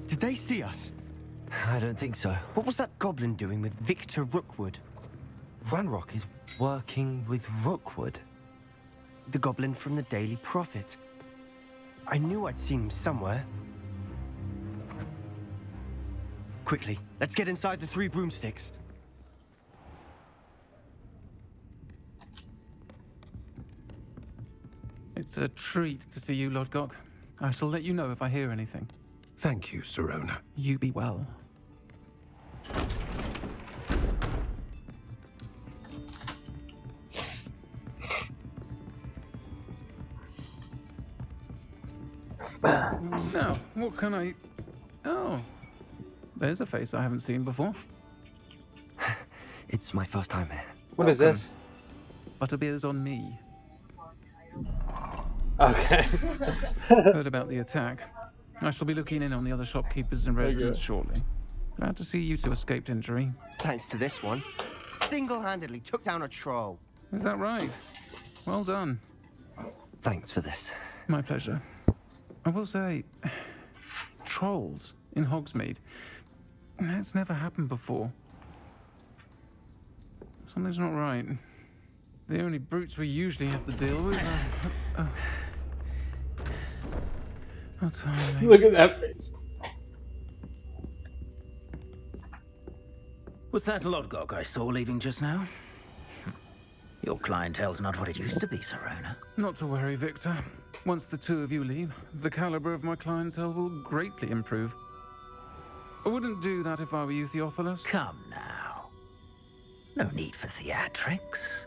Did they see us? I don't think so. What was that goblin doing with Victor Rookwood? Ranrock is working with Rookwood. The goblin from the Daily Prophet. I knew I'd seen him somewhere. Quickly, let's get inside the 3 broomsticks. It's a treat to see you, Lodgok. I shall let you know if I hear anything. Thank you, Sirona. You be well. Now, what can I... Oh, there's a face I haven't seen before. It's my first time here. What is this? Butterbeer's on me. Okay. Heard about the attack. I shall be looking in on the other shopkeepers and residents Okay. shortly. Glad to see you two escaped injury. Thanks to this one. Single-handedly took down a troll. Is that right? Well done. Thanks for this. My pleasure. I will say, trolls in Hogsmeade. That's never happened before. Something's not right. The only brutes we usually have to deal with are... Look at that face. Was that Lodgok I saw leaving just now? Your clientele's not what it used to be, Sirona. Not to worry, Victor. Once the two of you leave, the caliber of my clientele will greatly improve. I wouldn't do that if I were you, Theophilus. Come now. No need for theatrics.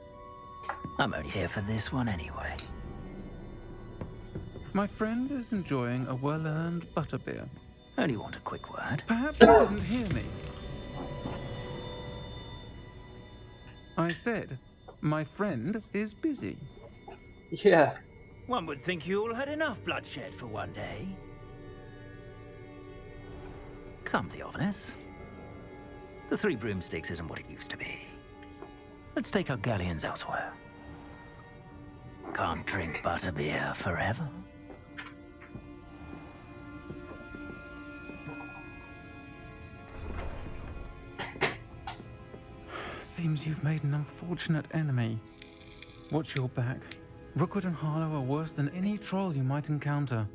I'm only here for this one anyway. My friend is enjoying a well-earned butterbeer. Only want a quick word. Perhaps you didn't hear me. I said, my friend is busy. Yeah. One would think you all had enough bloodshed for one day. Come, Theophilus. The 3 broomsticks isn't what it used to be. Let's take our galleons elsewhere. Can't drink butterbeer forever. Seems you've made an unfortunate enemy. Watch your back. Rookwood and Harlow are worse than any troll you might encounter.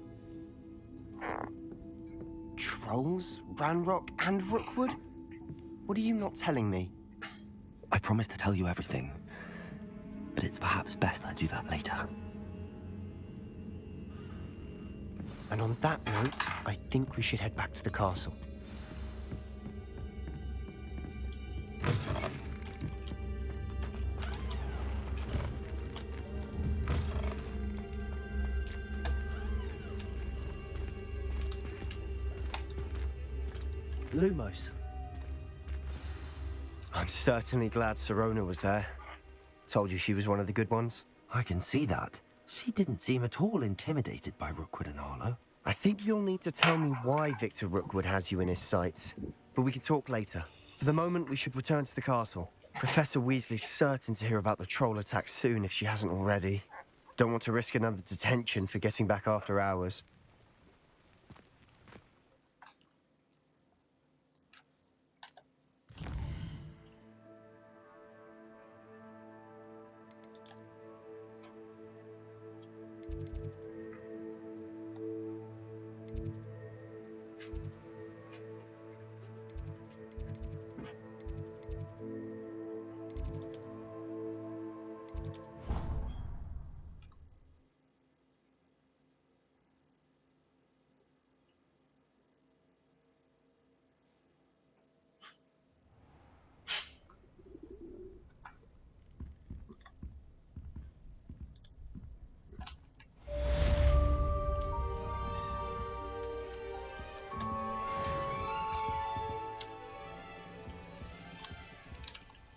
Trolls? Ranrock and Rookwood? What are you not telling me? I promised to tell you everything, but it's perhaps best I do that later. And on that note, I think we should head back to the castle. Lumos. I'm certainly glad Sirona was there. Told you she was one of the good ones. I can see that. She didn't seem at all intimidated by Rookwood and Harlow. I think you'll need to tell me why Victor Rookwood has you in his sights. But we can talk later. For the moment, we should return to the castle. Professor Weasley's certain to hear about the troll attack soon if she hasn't already. Don't want to risk another detention for getting back after hours.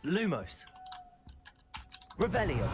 Lumos. Revelio.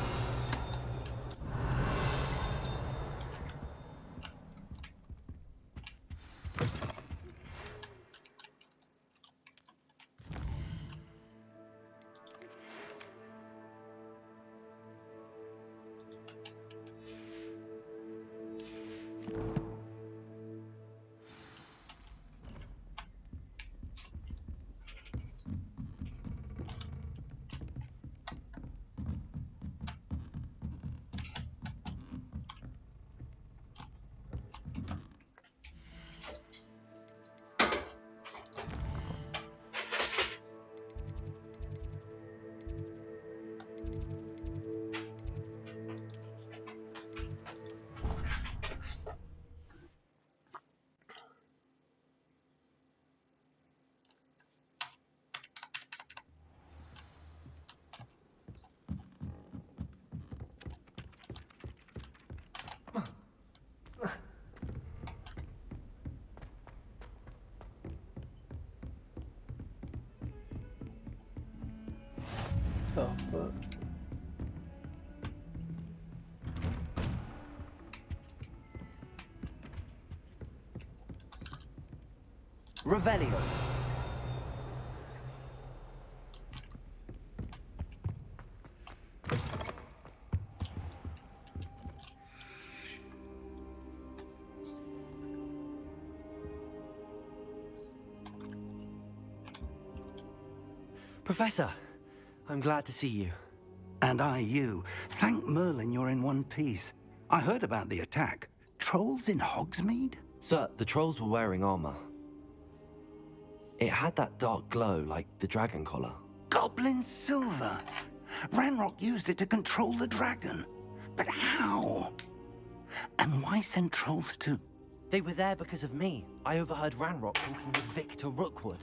Oh, fuck. Revelio. Professor, I'm glad to see you. And I you. Thank Merlin you're in one piece. I heard about the attack. Trolls in Hogsmeade? Sir, the trolls were wearing armor. It had that dark glow like the dragon collar. Goblin silver. Ranrock used it to control the dragon. But how? And why send trolls too? They were there because of me. I overheard Ranrock talking with Victor Rookwood.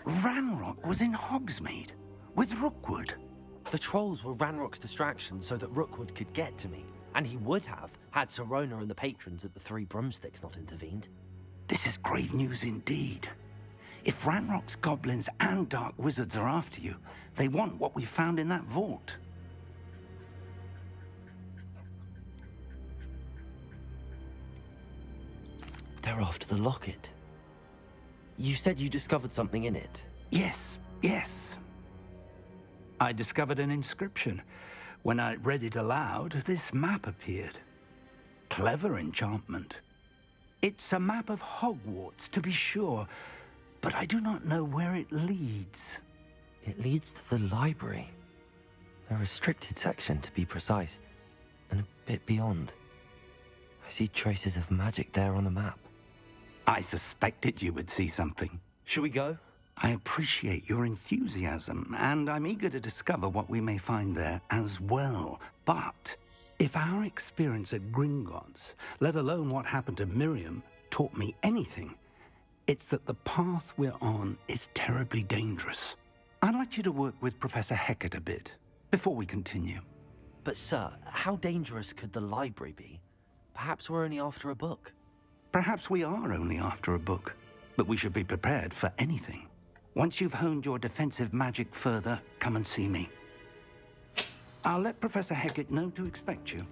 Ranrock was in Hogsmeade with Rookwood. The trolls were Ranrock's distraction so that Rookwood could get to me. And he would have, had Sirona and the patrons at the Three Broomsticks not intervened. This is grave news indeed. If Ranrock's goblins and dark wizards are after you, they want what we found in that vault. They're after the locket. You said you discovered something in it. Yes, yes. I discovered an inscription. When I read it aloud, this map appeared. Clever enchantment. It's a map of Hogwarts, to be sure, but I do not know where it leads. It leads to the library. A restricted section, to be precise, and a bit beyond. I see traces of magic there on the map. I suspected you would see something. Shall we go? I appreciate your enthusiasm, and I'm eager to discover what we may find there as well. But if our experience at Gringotts, let alone what happened to Miriam, taught me anything, it's that the path we're on is terribly dangerous. I'd like you to work with Professor Hecat a bit before we continue. But sir, how dangerous could the library be? Perhaps we're only after a book. Perhaps we are only after a book, but we should be prepared for anything. Once you've honed your defensive magic further, come and see me. I'll let Professor Hecat know to expect you.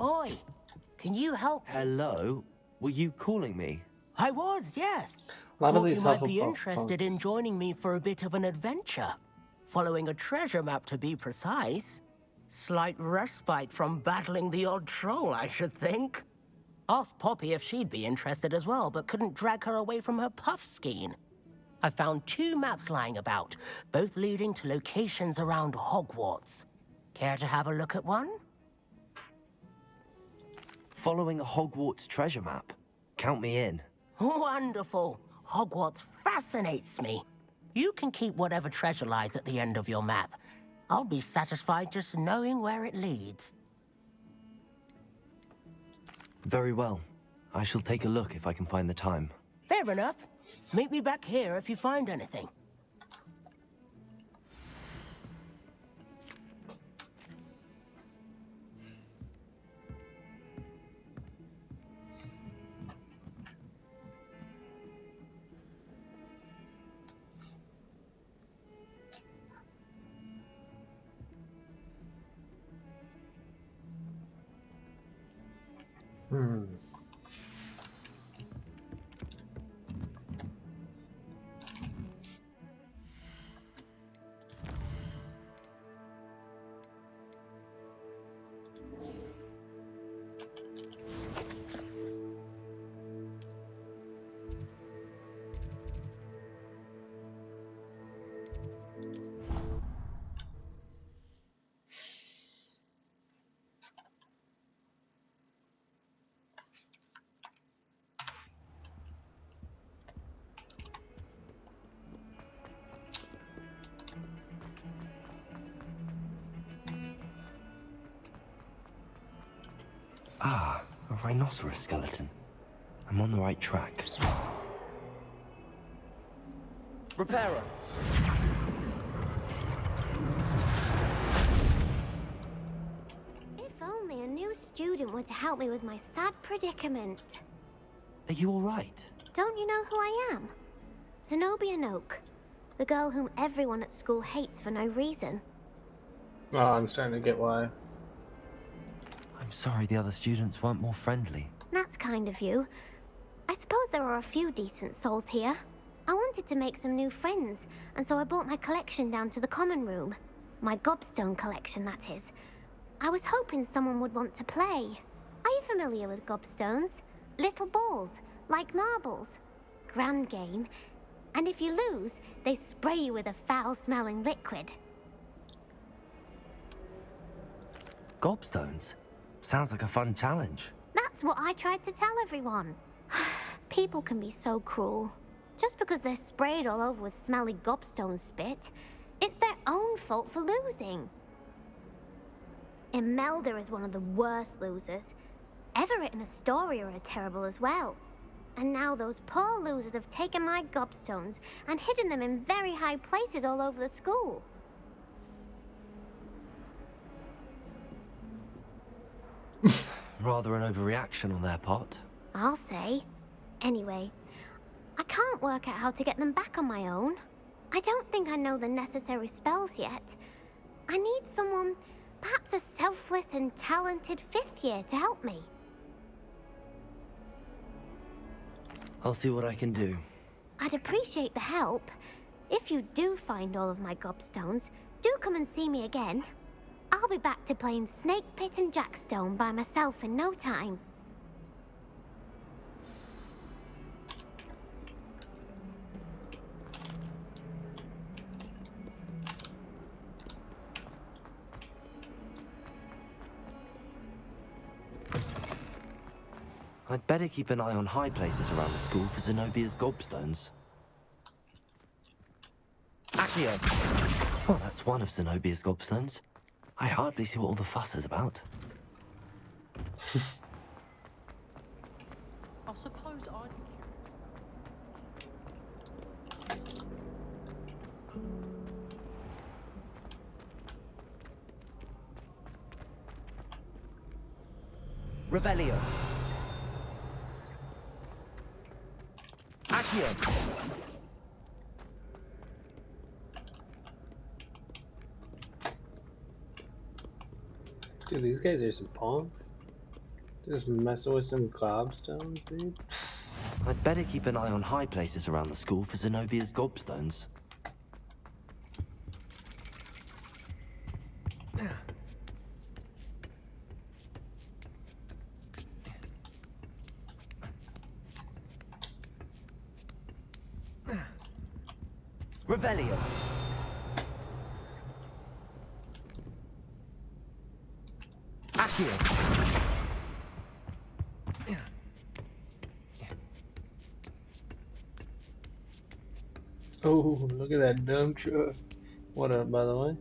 Oi, can you help? Hello? Were you calling me? I was, yes. A lot of Thought you these might be Hufflepuff interested in punks. joining me for a bit of an adventure. Following a treasure map, to be precise. Slight respite from battling the odd troll, I should think. Asked Poppy if she'd be interested as well, but couldn't drag her away from her puff skein. I found 2 maps lying about, both leading to locations around Hogwarts. Care to have a look at one? Following a Hogwarts treasure map. Count me in. Wonderful. Hogwarts fascinates me. You can keep whatever treasure lies at the end of your map. I'll be satisfied just knowing where it leads. Very well. I shall take a look if I can find the time. Fair enough. Meet me back here if you find anything. Ah, a rhinoceros skeleton. I'm on the right track. Repairer. If only a new student were to help me with my sad predicament. Are you all right? Don't you know who I am? Zenobia Noak, the girl whom everyone at school hates for no reason. Oh, I'm starting to get why. I'm sorry the other students weren't more friendly. That's kind of you. I suppose there are a few decent souls here. I wanted to make some new friends, and so I brought my collection down to the common room. My gobstone collection, that is. I was hoping someone would want to play. Are you familiar with gobstones? Little balls, like marbles. Grand game. And if you lose, they spray you with a foul-smelling liquid. Gobstones? Sounds like a fun challenge. That's what I tried to tell everyone. People can be so cruel. Just because they're sprayed all over with smelly gobstone spit, it's their own fault for losing. Imelda is one of the worst losers. Everett and Astoria are terrible as well. And now those poor losers have taken my gobstones and hidden them in very high places all over the school. Rather an overreaction on their part. I'll say. Anyway, I can't work out how to get them back on my own. I don't think I know the necessary spells yet. I need someone, perhaps a selfless and talented 5th year to help me. I'll see what I can do. I'd appreciate the help. If you do find all of my gobstones, do come and see me again. I'll be back to playing Snake Pit and Jackstone by myself in no time. I'd better keep an eye on high places around the school for Zenobia's gobstones. Accio! Well, that's one of Zenobia's gobstones. I hardly see what all the fuss is about. I suppose I'd be Revelio. Accio. Dude, these guys are some punks. Just messing with some gobstones, dude. I'd better keep an eye on high places around the school for Zenobia's gobstones. Revelio. Accio. Oh, look at that dump truck. What up, by the way?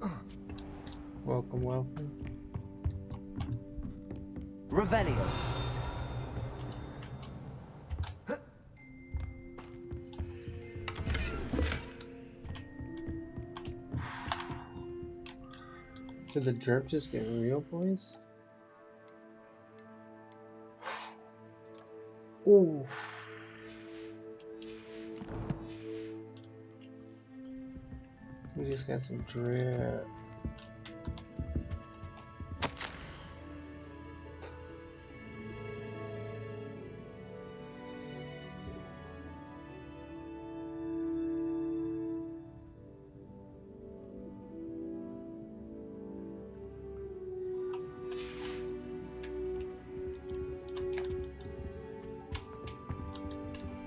Welcome, welcome. Revelio. Did the drip just get real, boys? Ooh. We just got some drip.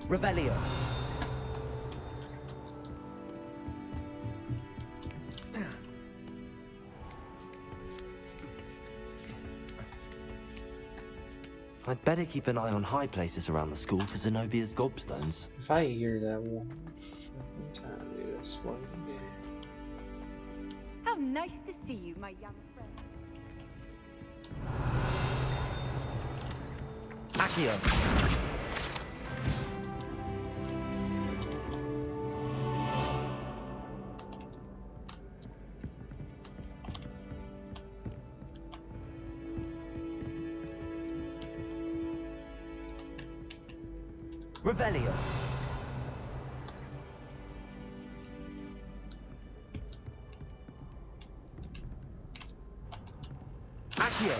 Revelio. I'd better keep an eye on high places around the school for Zenobia's gobstones. If I hear that one fucking time, dude, I swear to God. How nice to see you, my young friend. Accio. Revelio. Accio.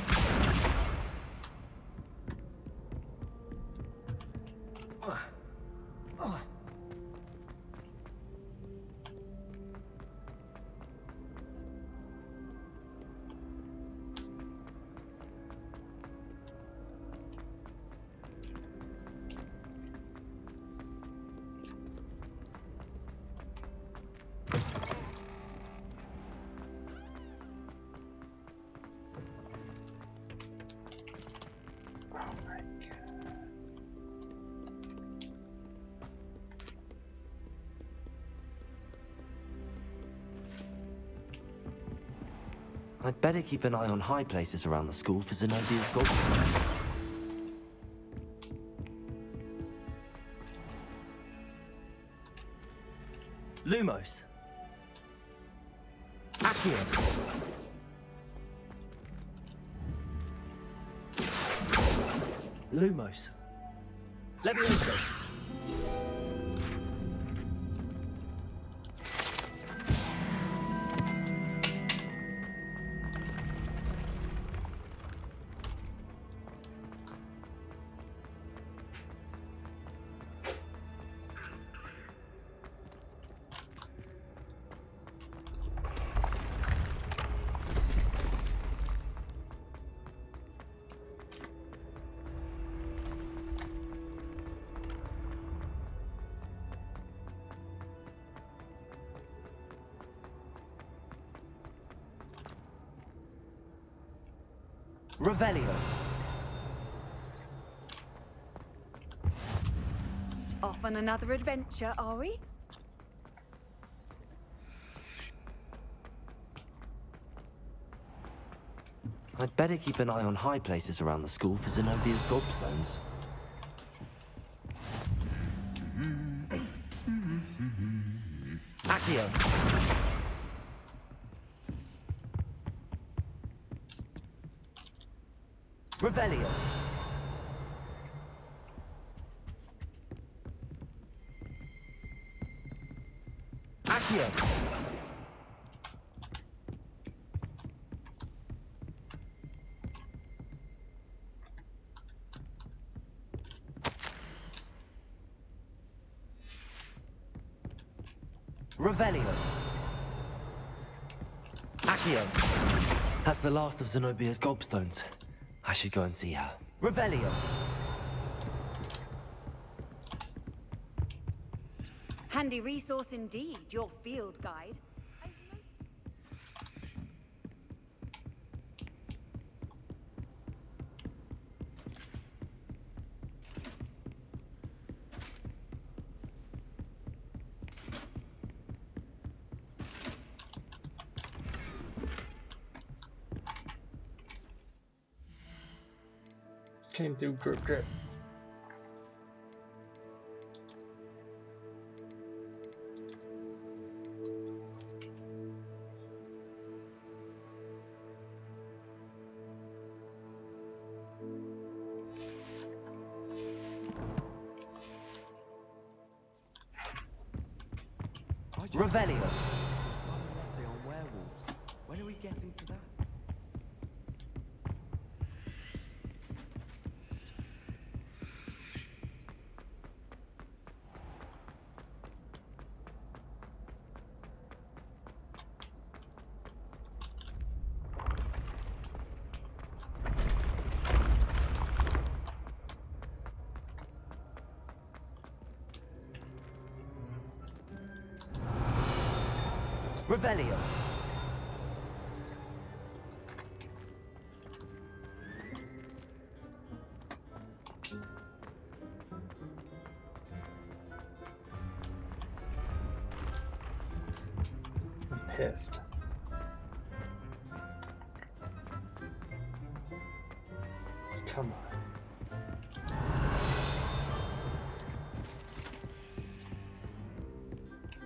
I'd better keep an eye on high places around the school for Zenobia's gobstones. Lumos. Accio. Lumos. Levioso. Revelio. Off on another adventure, are we? I'd better keep an eye on high places around the school for Zenobia's gobstones. Accio. Revelio. Accio. Revelio. Accio. That's the last of Zenobia's gobstones. I should go and see her. Revelio. Handy resource indeed, your field guide. Came through drip drip. Revelio. Essay on werewolves. When are we getting to that? Revelio. I'm pissed. Come on.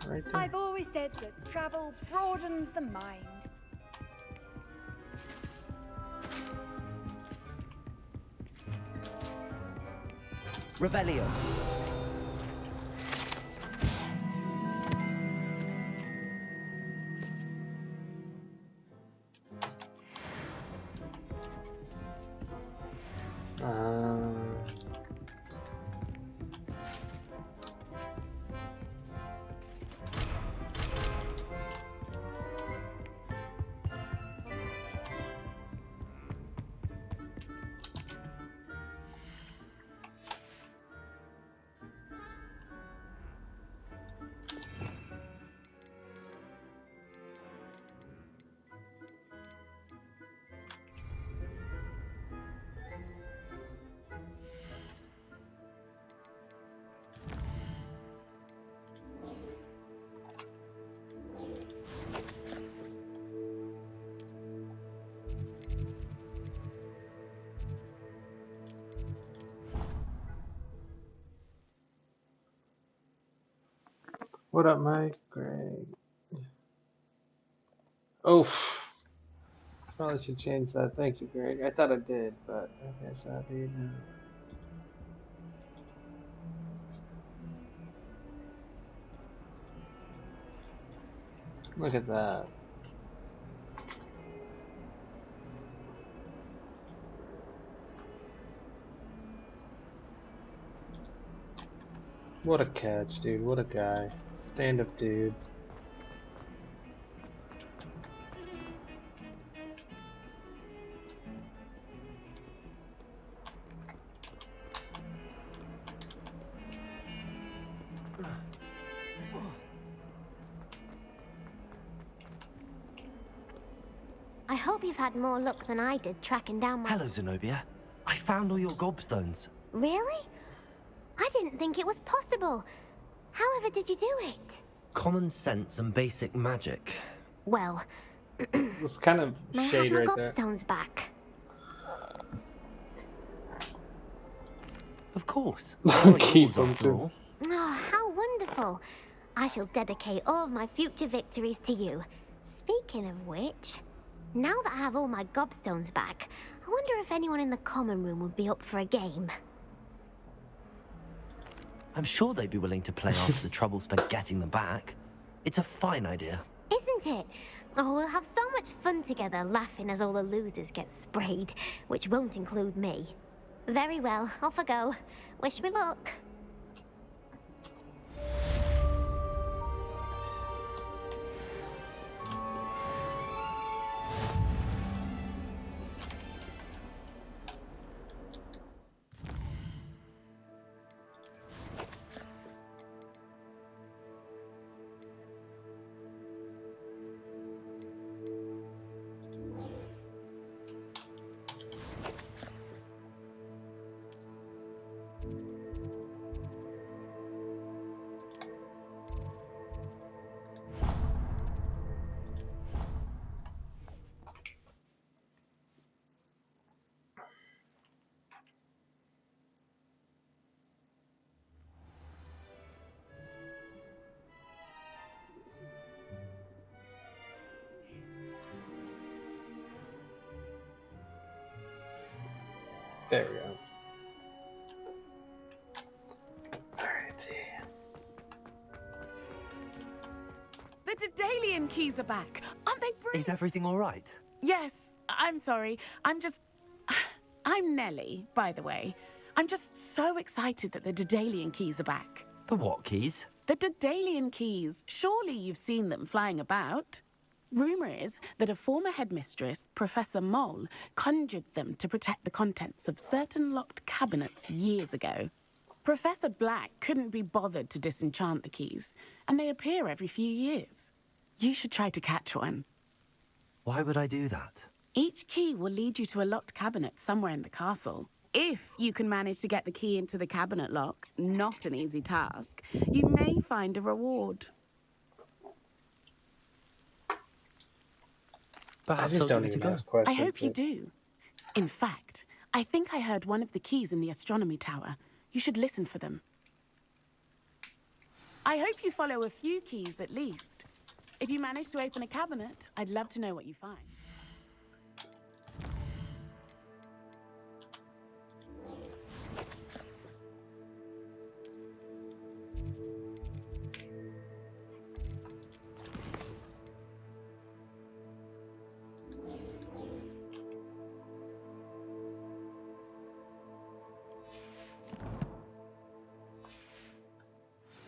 Right there. I've always said that travel broadens the mind. Revelio. What up, Mike? Greg. Oof. Probably should change that. Thank you, Greg. I thought I did, but I guess I didn't. Look at that. What a catch, dude. What a guy. Stand up, dude. I hope you've had more luck than I did tracking down my... Hello, Zenobia. I found all your gobstones. Really? I didn't think it was possible. However did you do it? Common sense and basic magic. Well, It's kind of may I shade have my right there. gobstones back? Of course. Keep them after too. all. Oh, how wonderful. I shall dedicate all of my future victories to you. Speaking of which, now that I have all my gobstones back, I wonder if anyone in the common room would be up for a game. I'm sure they'd be willing to play after the trouble spent getting them back. It's a fine idea. Isn't it? Oh, we'll have so much fun together, laughing as all the losers get sprayed, which won't include me. Very well, off I go. Wish me luck. There we go. Alright. The Daedalian keys are back. Aren't they brilliant? Is everything all right? Yes, I'm sorry. I'm Nellie, by the way. I'm just so excited that the Daedalian keys are back. The what keys? The Daedalian keys. Surely you've seen them flying about. Rumour is that a former headmistress, Professor Mole, conjured them to protect the contents of certain locked cabinets years ago. Professor Black couldn't be bothered to disenchant the keys, and they appear every few years. You should try to catch one. Why would I do that? Each key will lead you to a locked cabinet somewhere in the castle. If you can manage to get the key into the cabinet lock, not an easy task, you may find a reward. I just don't even ask questions. I hope you do. In fact, I think I heard one of the keys in the astronomy tower. You should listen for them. I hope you follow a few keys at least. If you manage to open a cabinet, I'd love to know what you find.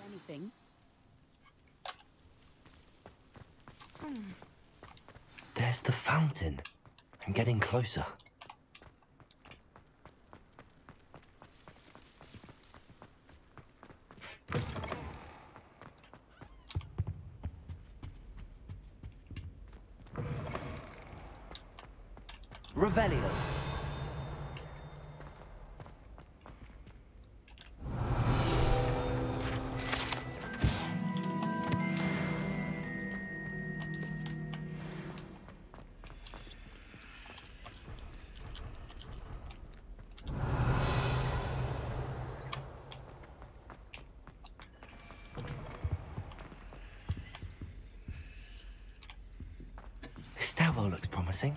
Anything? There's the fountain. I'm getting closer. Revelio. This stairwell looks promising.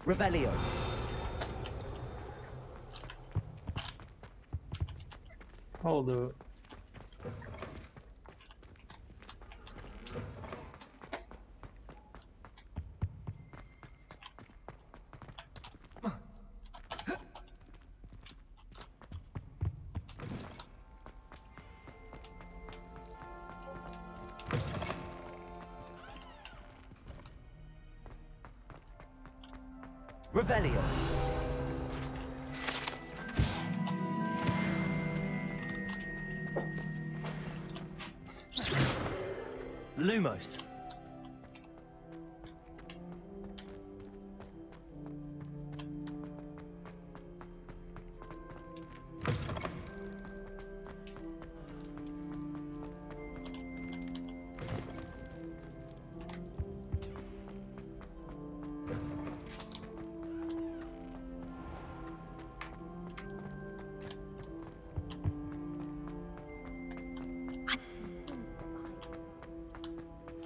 Revelio. I'll do it. Revelio. Lumos.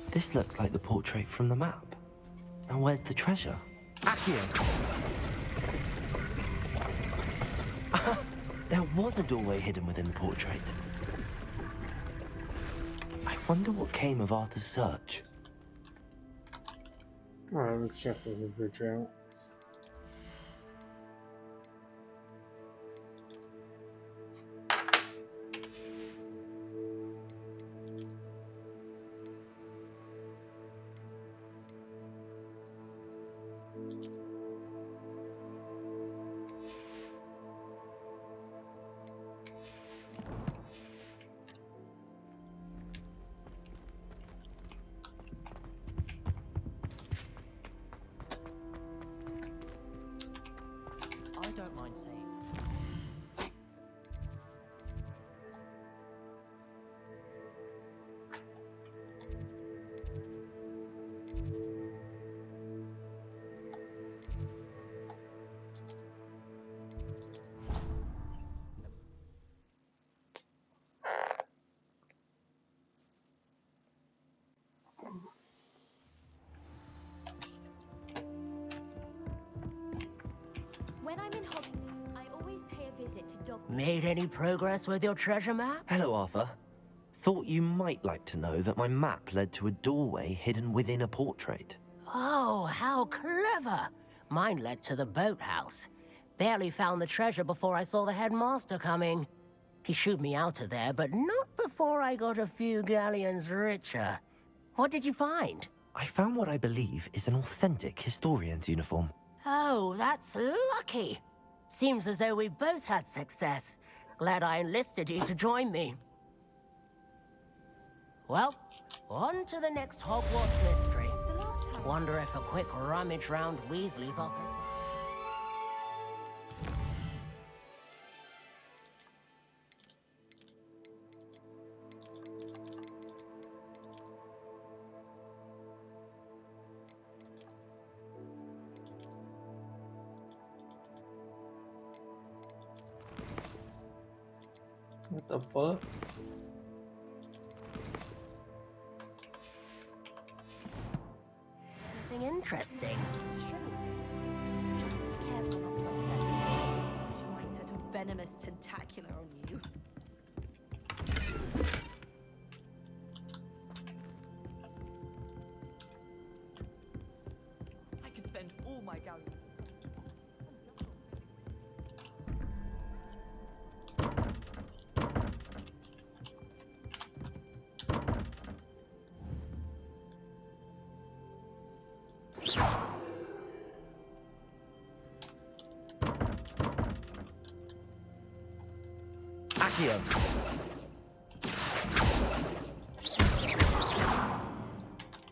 This looks like the portrait from the map. And where's the treasure? Accio! There was a doorway hidden within the portrait. I wonder what came of Arthur's search. Alright, let's check the bridge out. When I'm in Hogsmeade, I always pay a visit to Dog. Made any progress with your treasure map? Hello, Arthur. Thought you might like to know that my map led to a doorway hidden within a portrait. Oh, how clever! Mine led to the boathouse. Barely found the treasure before I saw the headmaster coming. He shooed me out of there, but not before I got a few galleons richer. What did you find? I found what I believe is an authentic historian's uniform. Oh, that's lucky. Seems as though we both had success. Glad I enlisted you to join me. Well, on to the next Hogwarts mystery. Wonder if a quick rummage round Weasley's office... What the fuck? Nothing interesting. Just be careful not to upset her. She might set a venomous tentacular on you. I could spend all my galleons. Accio.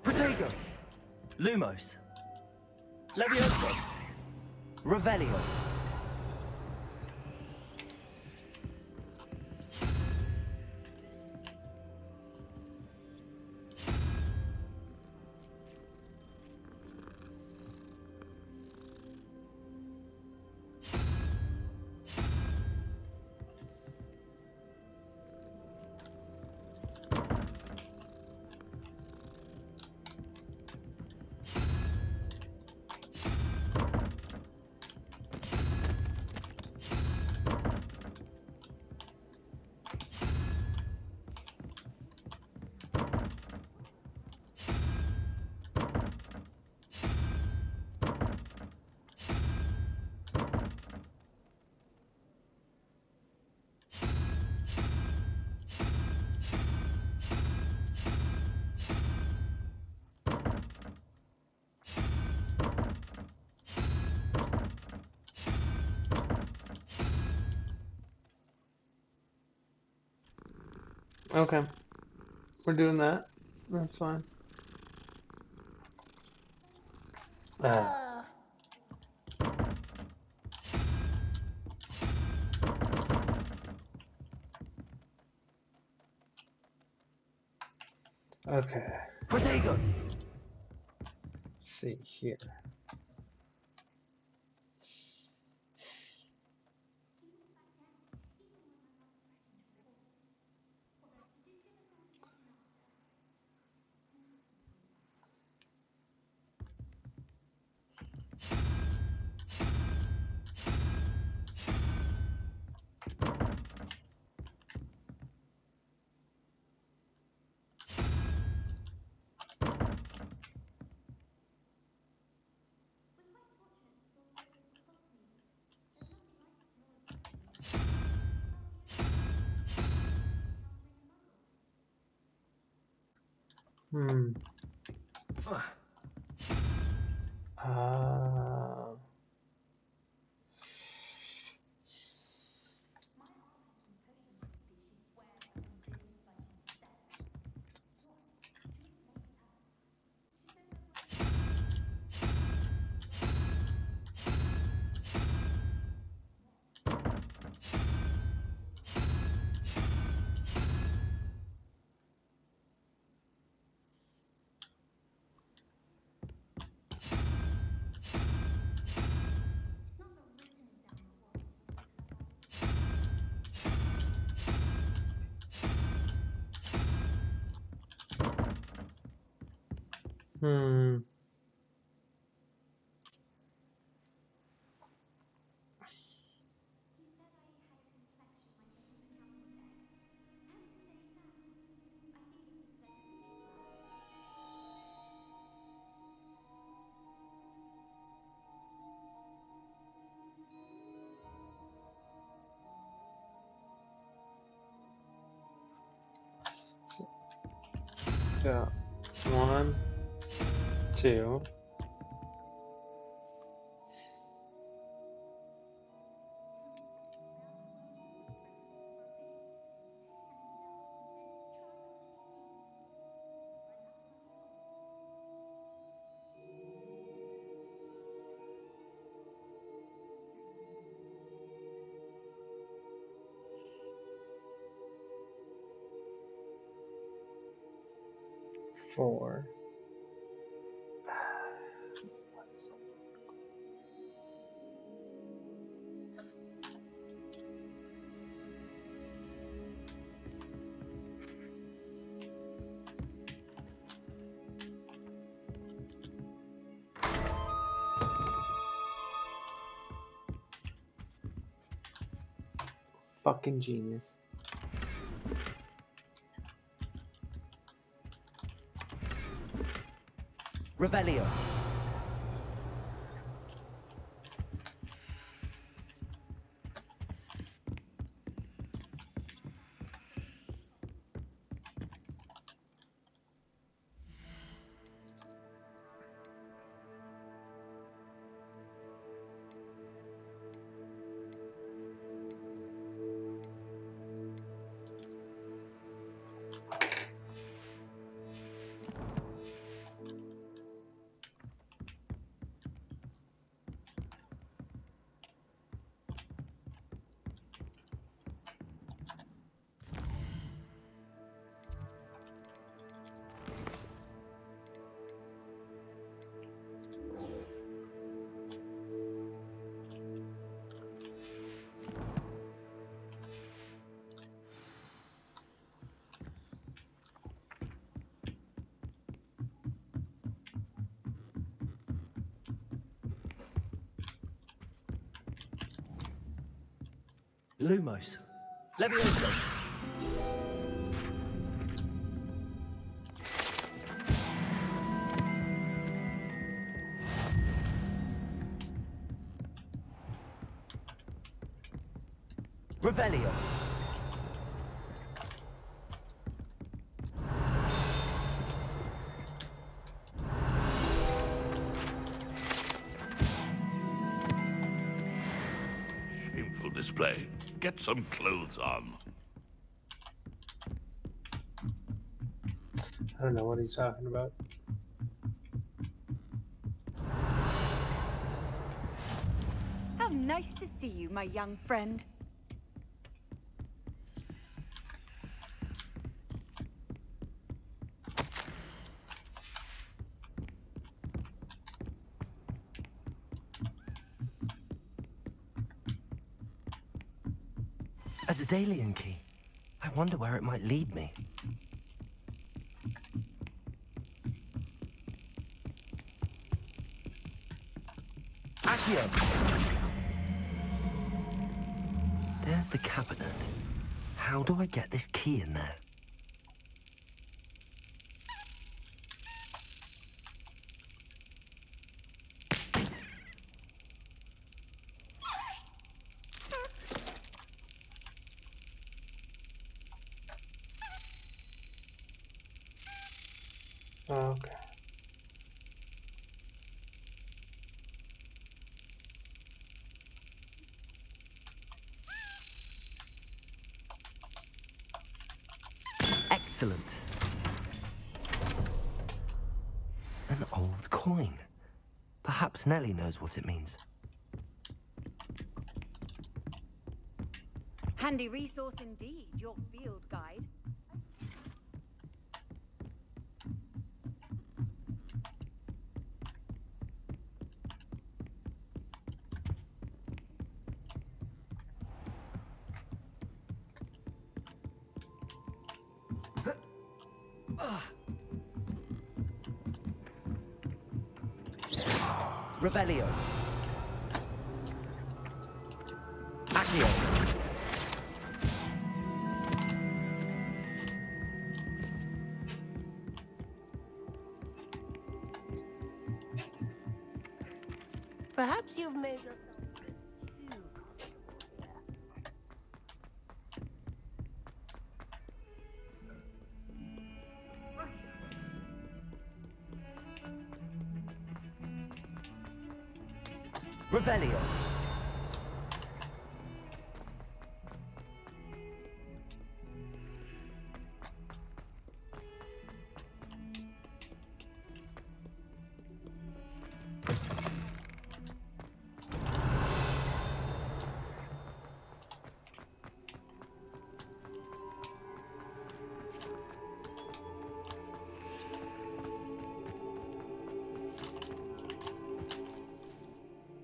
Protego. Lumos. Levioso. Revelio. Okay. We're doing that. That's fine. Okay. Protego. Let's see here. Hmm. So, 1, 2. Four. Fucking genius. Revelio. Lumos. Levioso. Revelio. Shameful display. Get some clothes on. I don't know what he's talking about. How nice to see you, my young friend. A Daedalian key. I wonder where it might lead me. Accio! There's the cabinet. How do I get this key in there? Okay. Excellent. An old coin. Perhaps Nellie knows what it means. Handy resource indeed, your field guide. Revelio. Accio. Perhaps you've made yourself a bit too comfortable here. Rebellion.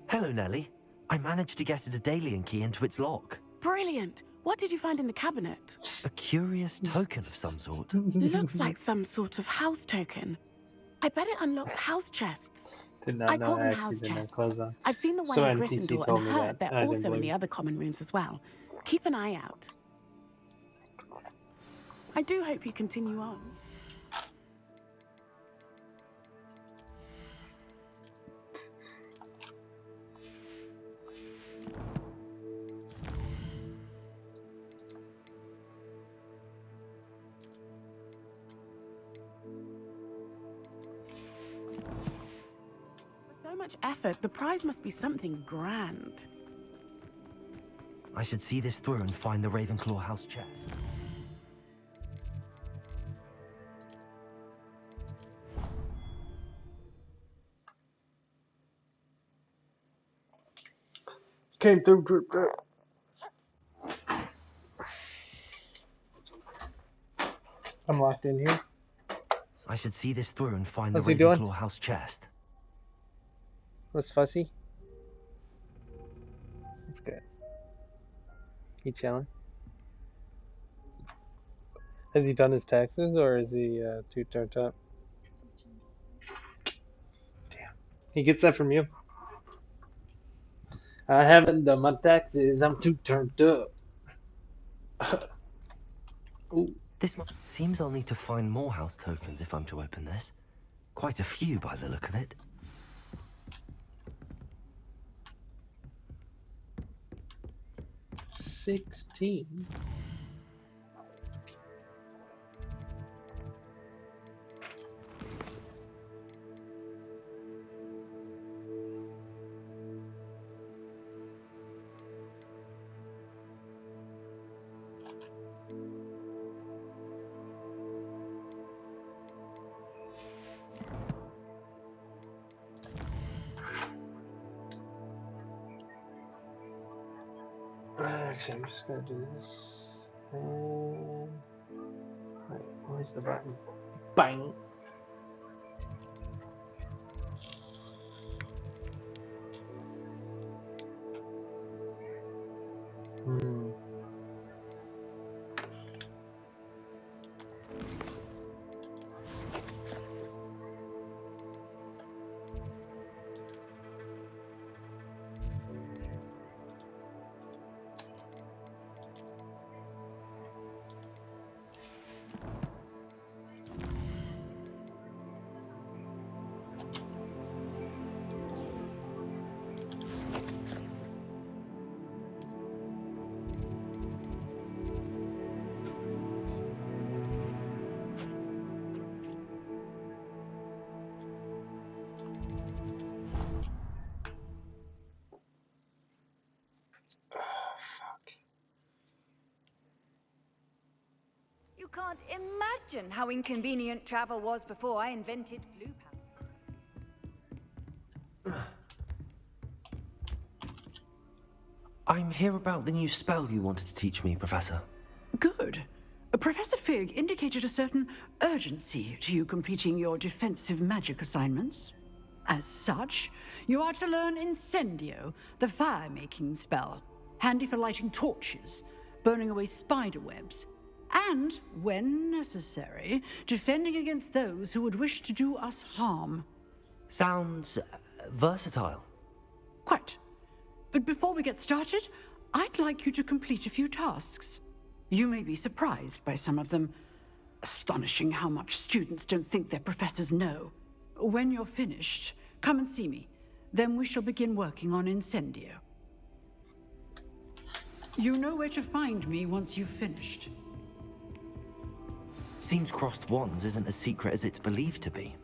Hello, Nellie. I managed to get a Daedalian key into its lock. Brilliant! What did you find in the cabinet? A curious token of some sort. Looks like some sort of house token. I bet it unlocks house chests. Did not I know call I them actually house didn't have chests. clothes on. I've seen the one So in NPC Gryffindor told and me heard that. they're I didn't also in believe the it. other common rooms as well. Keep an eye out. I do hope you continue on. So much effort, the prize must be something grand. I should see this through and find the Ravenclaw house chest. Came through, drip, drip. I'm locked in here. I should see this through and find What's the he doing? Ravenclaw house chest. What's fussy? That's good. He chilling? Has he done his taxes or is he too turned up? Damn. He gets that from you. I haven't done my taxes. I'm too turned up. Ooh. This seems I'll need to find more house tokens if I'm to open this. Quite a few by the look of it. 16. Actually, I'm just gonna do this. And right, where's the button? Bang. You can't imagine how inconvenient travel was before I invented flu powder. I'm here about the new spell you wanted to teach me, Professor. Good. Professor Fig indicated a certain urgency to you completing your defensive magic assignments. As such, you are to learn Incendio, the fire-making spell, handy for lighting torches, burning away spider webs, and, when necessary, defending against those who would wish to do us harm. Sounds versatile. Quite. But before we get started, I'd like you to complete a few tasks. You may be surprised by some of them. Astonishing how much students don't think their professors know. When you're finished, come and see me. Then we shall begin working on Incendio. You know where to find me once you've finished. Seems crossed wands isn't as secret as it's believed to be.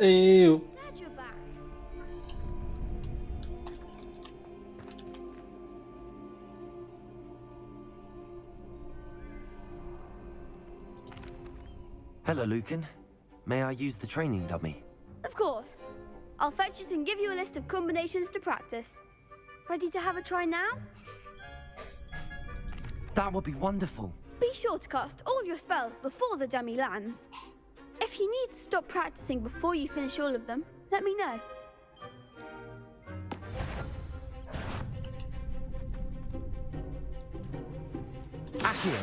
Ew. Glad you're back. Hello, Lucan. May I use the training dummy? Of course. I'll fetch it and give you a list of combinations to practice. Ready to have a try now? That would be wonderful. Be sure to cast all your spells before the dummy lands. If you need to stop practicing before you finish all of them, let me know. Accio.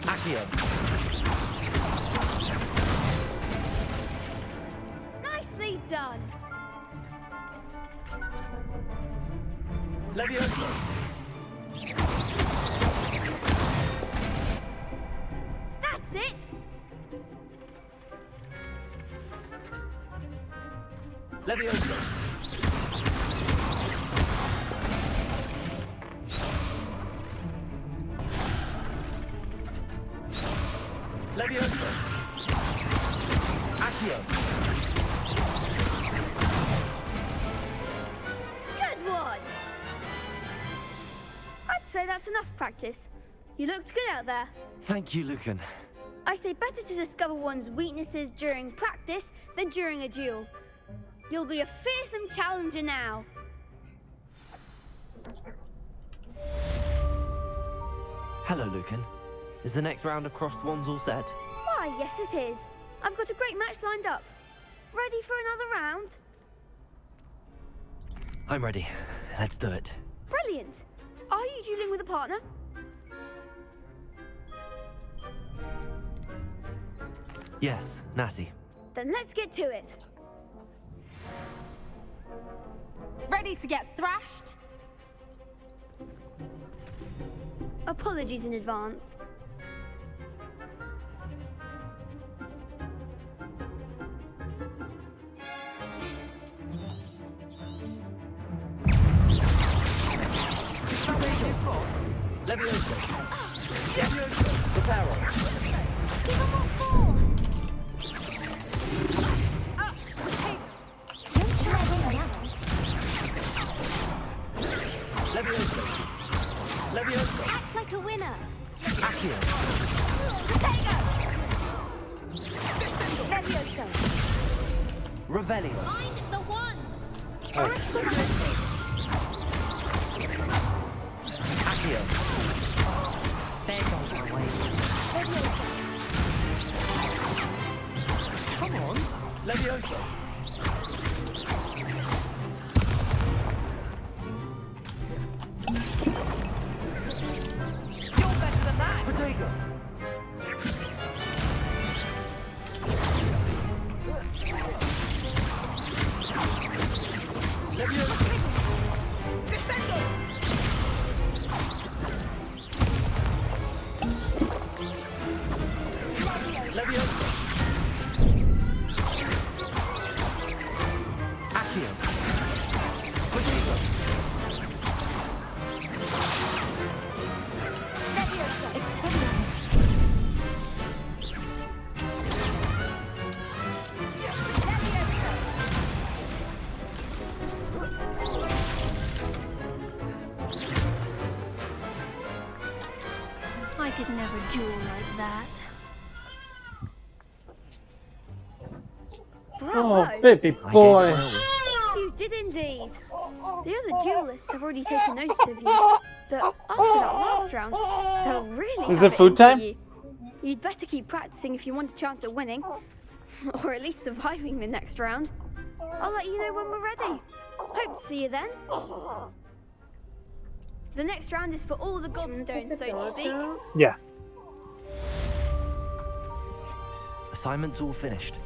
Accio. Nicely done. Levioso. That's it. Levioso. Levioso. Accio. Good one. I'd say that's enough practice. You looked good out there. Thank you, Lucan. I say better to discover one's weaknesses during practice than during a duel. You'll be a fearsome challenger now. Hello, Lucan. Is the next round of crossed wands all set? Why, yes it is. I've got a great match lined up. Ready for another round? I'm ready. Let's do it. Brilliant. Are you dueling with a partner? Yes, Natty. Then let's get to it. Ready to get thrashed? Apologies in advance. Levioso. Levioso. Reparo. Give them all four. Hey, don't you ever now. Levioso. Levioso. Act like a winner. Accio. Levioso. Revelio. Find the one. Accio. There goes my way. Come on. Levioso. You're better than that. Protego. Levioso. Defendo. Levioso. Accio. Protego. I could never duel like that. Oh, Bravo. baby boy. You did indeed. The other duelists have already taken notice of you, but after that last round, they'll really Is have it food in for time? you. You'd better keep practicing if you want a chance at winning, or at least surviving the next round. I'll let you know when we're ready. Hope to see you then. The next round is for all the gobstones, so to speak. Yeah. Assignment's all finished.